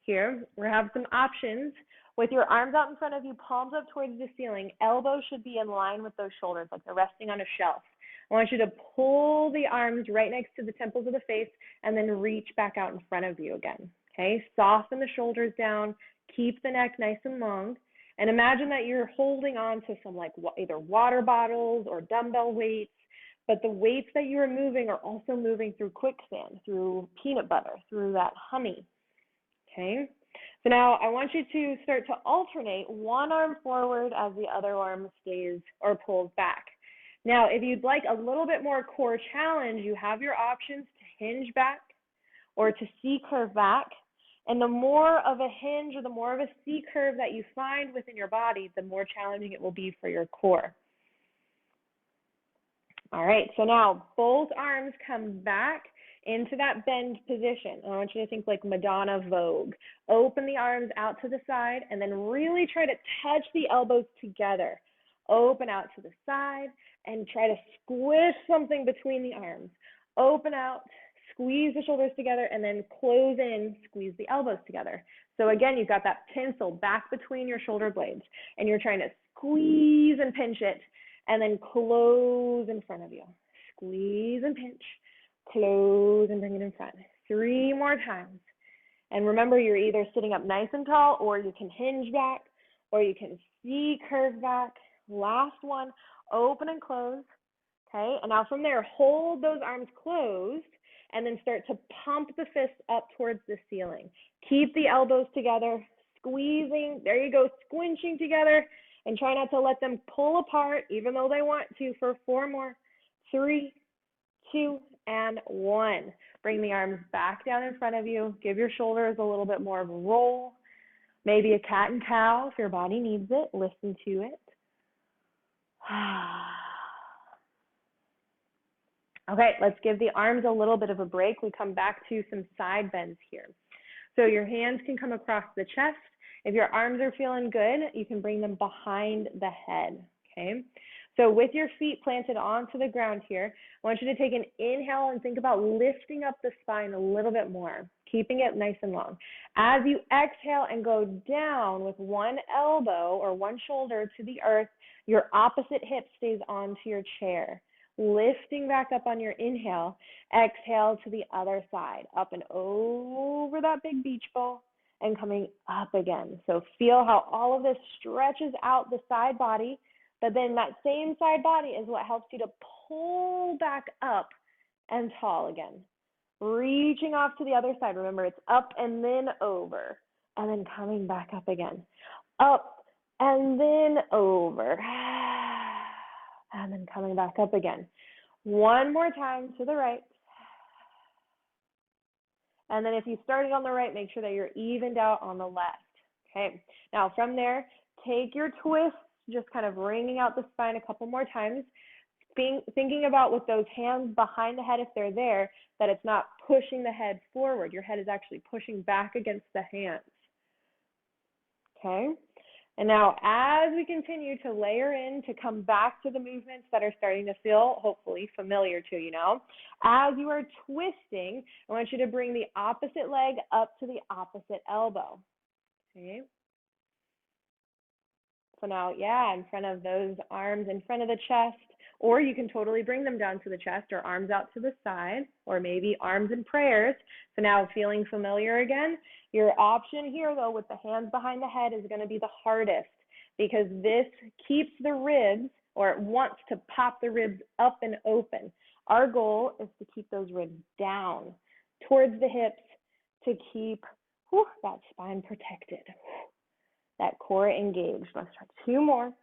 Here, we have some options. With your arms out in front of you, palms up towards the ceiling, elbows should be in line with those shoulders, like they're resting on a shelf. I want you to pull the arms right next to the temples of the face and then reach back out in front of you again, okay? Soften the shoulders down, keep the neck nice and long, and imagine that you're holding on to some like either water bottles or dumbbell weights, but the weights that you are moving are also moving through quicksand, through peanut butter, through that honey, okay? So now I want you to start to alternate one arm forward as the other arm stays or pulls back. Now, if you'd like a little bit more core challenge, you have your options to hinge back or to C-curve back. And the more of a hinge or the more of a C-curve that you find within your body, the more challenging it will be for your core. All right, so now both arms come back into that bend position. I want you to think like Madonna Vogue. Open the arms out to the side and then really try to touch the elbows together. Open out to the side and try to squish something between the arms. Open out, squeeze the shoulders together, and then close in, squeeze the elbows together. So again, you've got that pencil back between your shoulder blades, and you're trying to squeeze and pinch it, and then close in front of you. Squeeze and pinch, close and bring it in front. 3 more times. And remember, you're either sitting up nice and tall, or you can hinge back, or you can C-curve back. Last one, open and close, okay? And now from there, hold those arms closed and then start to pump the fists up towards the ceiling. Keep the elbows together, squeezing, there you go, squinching together, and try not to let them pull apart, even though they want to, for 4 more. 3, 2, and 1. Bring the arms back down in front of you. Give your shoulders a little bit more of a roll. Maybe a cat and cow if your body needs it. Listen to it. Okay, let's give the arms a little bit of a break. We come back to some side bends here. So your hands can come across the chest. If your arms are feeling good, you can bring them behind the head, okay? So with your feet planted onto the ground here, I want you to take an inhale and think about lifting up the spine a little bit more, keeping it nice and long. As you exhale and go down with one elbow or one shoulder to the earth, your opposite hip stays onto your chair. Lifting back up on your inhale, exhale to the other side, up and over that big beach ball and coming up again. So feel how all of this stretches out the side body, but then that same side body is what helps you to pull back up and tall again. Reaching off to the other side. Remember, it's up and then over, and then coming back up again. Up and then over, and then coming back up again. One more time to the right. And then if you started on the right, make sure that you're evened out on the left. Okay. Now from there, take your twist, just kind of wringing out the spine a couple more times. Thinking about with those hands behind the head, if they're there, that it's not pushing the head forward. Your head is actually pushing back against the hands. Okay. And now as we continue to layer in, to come back to the movements that are starting to feel hopefully familiar to you now, as you are twisting, I want you to bring the opposite leg up to the opposite elbow. Okay. So now, yeah, in front of those arms, in front of the chest, or you can totally bring them down to the chest or arms out to the side, or maybe arms in prayers. So now feeling familiar again. Your option here, though, with the hands behind the head is going to be the hardest, because this keeps the ribs, or it wants to pop the ribs up and open. Our goal is to keep those ribs down towards the hips to keep that spine protected, that core engaged. Let's try 2 more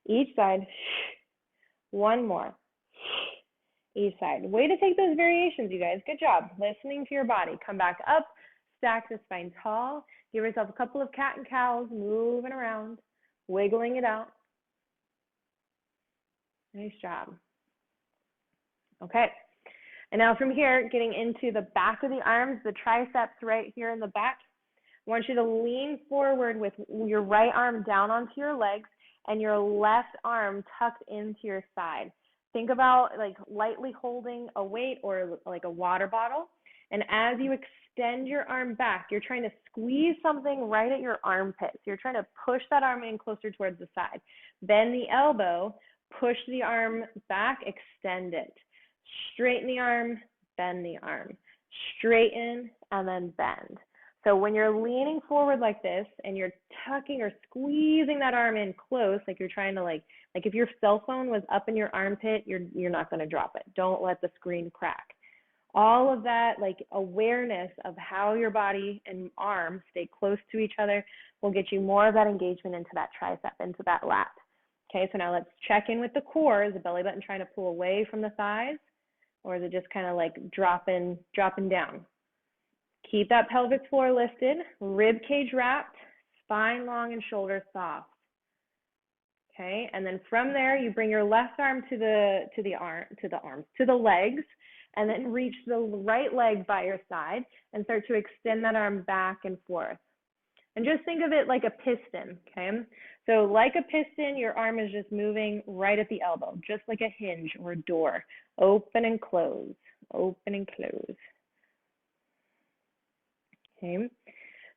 each side. 1 more each side. Way to take those variations, you guys. Good job listening to your body. Come back up, stack the spine tall. Give yourself a couple of cat and cows, moving around, wiggling it out. Nice job. Okay. And now from here, getting into the back of the arms, the triceps right here in the back. I want you to lean forward with your right arm down onto your legs and your left arm tucked into your side. Think about like lightly holding a weight or like a water bottle. And as you extend your arm back, you're trying to squeeze something right at your armpit. So you're trying to push that arm in closer towards the side. Bend the elbow, push the arm back, extend it. Straighten the arm, bend the arm. Straighten and then bend. So when you're leaning forward like this and you're tucking or squeezing that arm in close, like you're trying to like if your cell phone was up in your armpit, you're not going to drop it. Don't let the screen crack. All of that like awareness of how your body and arm stay close to each other will get you more of that engagement into that tricep, into that lat. Okay, so now let's check in with the core. Is the belly button trying to pull away from the thighs, or is it just kind of like dropping down? Keep that pelvic floor lifted, rib cage wrapped, spine long and shoulders soft. Okay, and then from there you bring your left arm to the legs, and then reach the right leg by your side and start to extend that arm back and forth. And just think of it like a piston, okay? So like a piston, your arm is just moving right at the elbow, just like a hinge or a door. Open and close, open and close. Okay,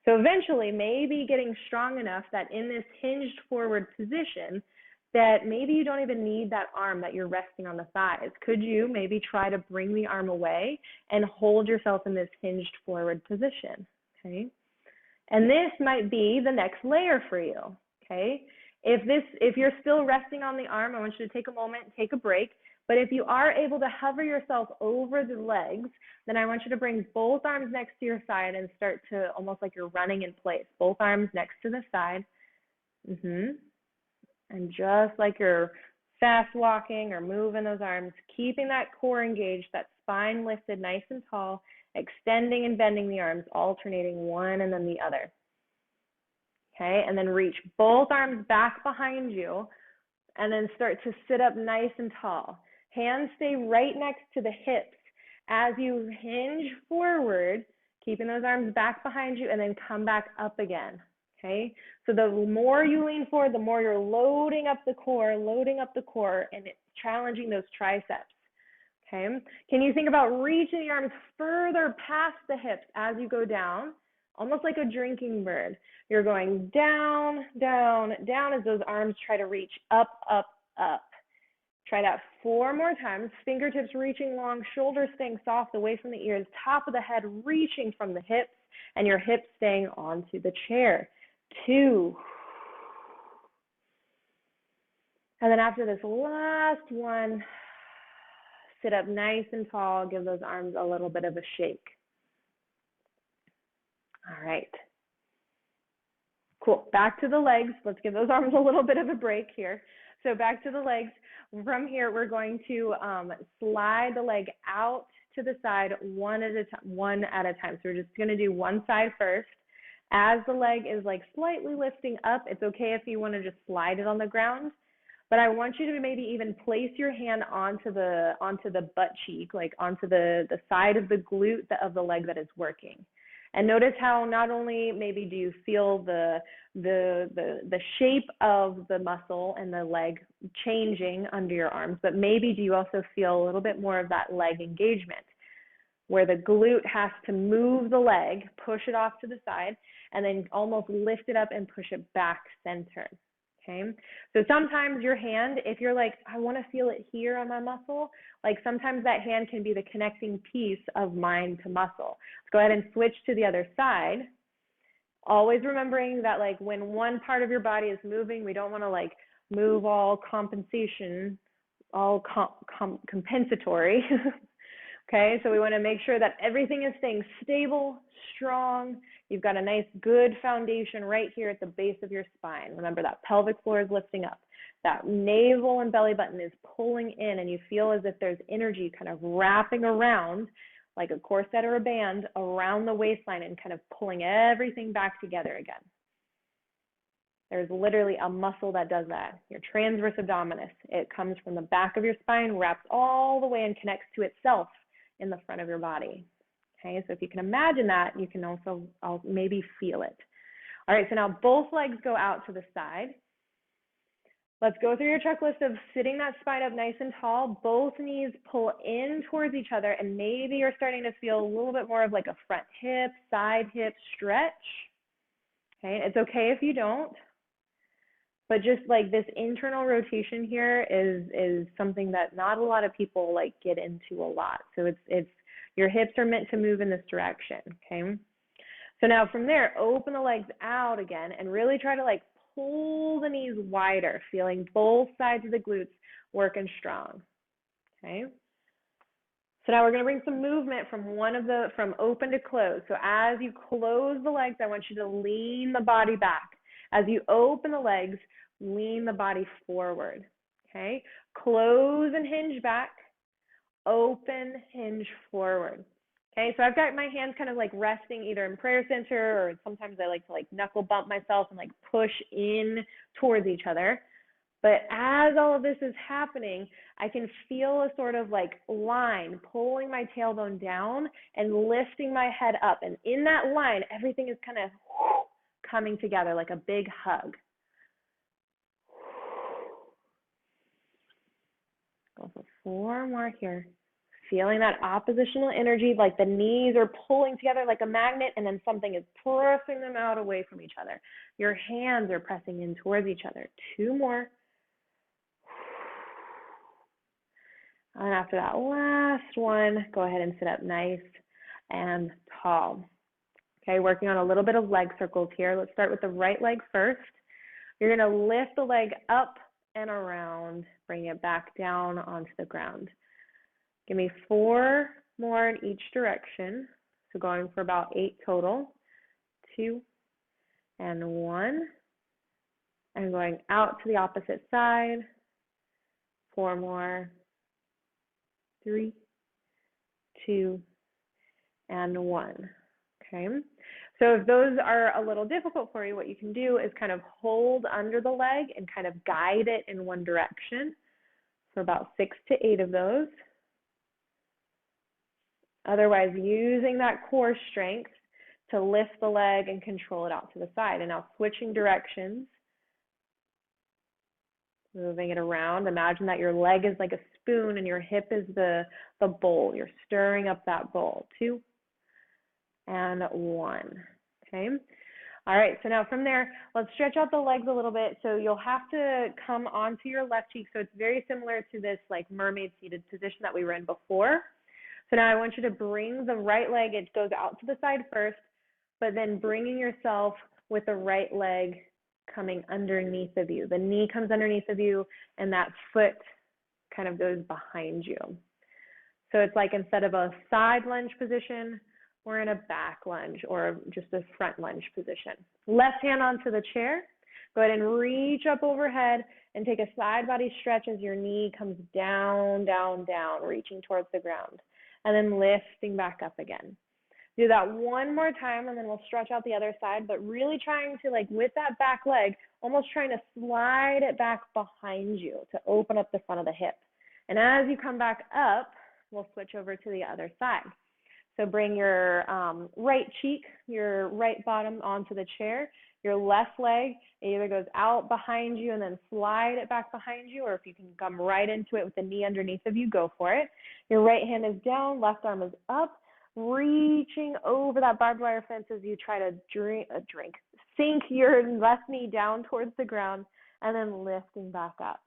so eventually maybe getting strong enough that in this hinged forward position that maybe you don't even need that arm that you're resting on the thighs. Could you maybe try to bring the arm away and hold yourself in this hinged forward position, okay? And this might be the next layer for you, okay? If you're still resting on the arm, I want you to take a moment, take a break, But if you are able to hover yourself over the legs, then I want you to bring both arms next to your side and start to almost like you're running in place. Both arms next to the side. And just like you're fast walking or moving those arms, keeping that core engaged, that spine lifted nice and tall, extending and bending the arms, alternating one and then the other. Okay, and then reach both arms back behind you and then start to sit up nice and tall. Hands stay right next to the hips as you hinge forward, keeping those arms back behind you, and then come back up again. Okay, so the more you lean forward, the more you're loading up the core, and it's challenging those triceps. Okay, can you think about reaching the arms further past the hips as you go down, almost like a drinking bird? You're going down, down, down as those arms try to reach up, up, up. Try that 4 more times. Fingertips reaching long, shoulders staying soft away from the ears, top of the head reaching from the hips, and your hips staying onto the chair. 2. And then after this last one, sit up nice and tall. Give those arms a little bit of a shake. All right. Cool. Back to the legs. Let's give those arms a little bit of a break here. So back to the legs. From here, we're going to slide the leg out to the side one at a time. So we're just going to do one side first. As the leg is like slightly lifting up, it's okay if you want to just slide it on the ground. But I want you to maybe even place your hand onto the butt cheek, like onto the side of the glute of the leg that is working. And notice how not only maybe do you feel the shape of the muscle and the leg changing under your arms, but maybe do you also feel a little bit more of that leg engagement, where the glute has to move the leg, push it off to the side, and then almost lift it up and push it back center. Okay, so sometimes your hand, if you're like, I want to feel it here on my muscle, like sometimes that hand can be the connecting piece of mind to muscle. Let's go ahead and switch to the other side. Always remembering that like when one part of your body is moving, we don't want to like move all compensation, all compensatory. Okay, so we want to make sure that everything is staying stable, strong. You've got a nice, good foundation right here at the base of your spine. Remember that pelvic floor is lifting up. That navel and belly button is pulling in, and you feel as if there's energy kind of wrapping around, like a corset or a band, around the waistline and kind of pulling everything back together again. There's literally a muscle that does that, your transverse abdominis. It comes from the back of your spine, wraps all the way and connects to itself in the front of your body. Okay, so if you can imagine that, you can also maybe feel it. All right, so now both legs go out to the side. Let's go through your checklist of sitting that spine up nice and tall. Both knees pull in towards each other, and maybe you're starting to feel a little bit more of like a front hip, side hip stretch. Okay, it's okay if you don't. But just like this internal rotation here is something that not a lot of people like get into a lot. So it's your hips are meant to move in this direction, okay? So now from there, open the legs out again and really try to like pull the knees wider, feeling both sides of the glutes working strong, okay? So now we're going to bring some movement from open to close. So as you close the legs, I want you to lean the body back. As you open the legs, lean the body forward, okay? Close and hinge back, open, hinge forward, okay? So I've got my hands kind of like resting either in prayer center, or sometimes I like to like knuckle bump myself and like push in towards each other. But as all of this is happening, I can feel a sort of like line pulling my tailbone down and lifting my head up. And in that line, everything is kind of coming together like a big hug. Go for 4 more here. Feeling that oppositional energy, like the knees are pulling together like a magnet, and then something is pressing them out away from each other. Your hands are pressing in towards each other. 2 more. And after that last one, go ahead and sit up nice and tall. Okay, working on a little bit of leg circles here. Let's start with the right leg first. You're going to lift the leg up and around bring it back down onto the ground. Give me 4 more in each direction. So going for about 8 total. 2 and 1. And going out to the opposite side. 4 more. 3, 2, and 1. Okay. So if those are a little difficult for you, what you can do is kind of hold under the leg and kind of guide it in one direction for about 6 to 8 of those. Otherwise, using that core strength to lift the leg and control it out to the side. And now switching directions, moving it around. Imagine that your leg is like a spoon and your hip is the bowl. You're stirring up that bowl. 2 and 1. Okay. All right, so now from there, let's stretch out the legs a little bit. So you'll have to come onto your left cheek. So it's very similar to this like mermaid seated position that we were in before. So now I want you to bring the right leg, it goes out to the side first, but then bringing yourself with the right leg coming underneath of you. The knee comes underneath of you and that foot kind of goes behind you. So it's like instead of a side lunge position, we're in a back lunge or just a front lunge position. Left hand onto the chair. Go ahead and reach up overhead and take a side body stretch as your knee comes down, down, down, reaching towards the ground. And then lifting back up again. Do that one more time and then we'll stretch out the other side, but really trying to, like with that back leg, almost trying to slide it back behind you to open up the front of the hip. And as you come back up, we'll switch over to the other side. So bring your right cheek, your right bottom onto the chair. Your left leg either goes out behind you and then slide it back behind you, or if you can come right into it with the knee underneath of you, go for it. Your right hand is down, left arm is up, reaching over that barbed wire fence as you try to sink your left knee down towards the ground and then lifting back up.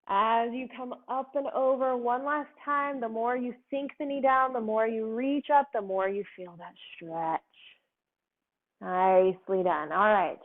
As you come up and over one last time, the more you sink the knee down, the more you reach up, the more you feel that stretch. Nicely done. All right.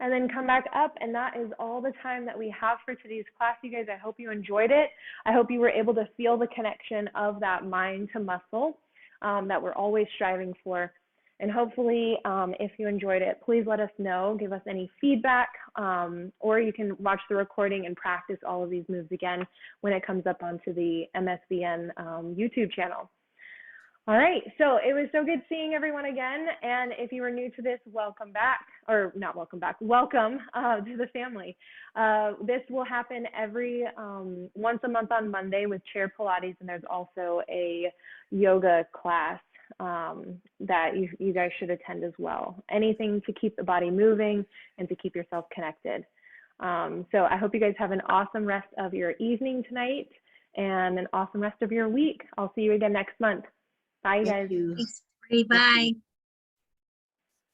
And then come back up, and that is all the time that we have for today's class, you guys. I hope you enjoyed it. I hope you were able to feel the connection of that mind to muscle that we're always striving for. And hopefully, if you enjoyed it, please let us know, give us any feedback, or you can watch the recording and practice all of these moves again when it comes up onto the MSBN YouTube channel. All right, so it was so good seeing everyone again. And if you are new to this, welcome back, or not welcome back, welcome to the family. This will happen every once a month on Monday with Chair Pilates, and there's also a yoga class that you guys should attend as well. Anything to keep the body moving and to keep yourself connected. So I hope you guys have an awesome rest of your evening tonight and an awesome rest of your week. I'll see you again next month. Bye, guys. Thanks, Bri. Bye.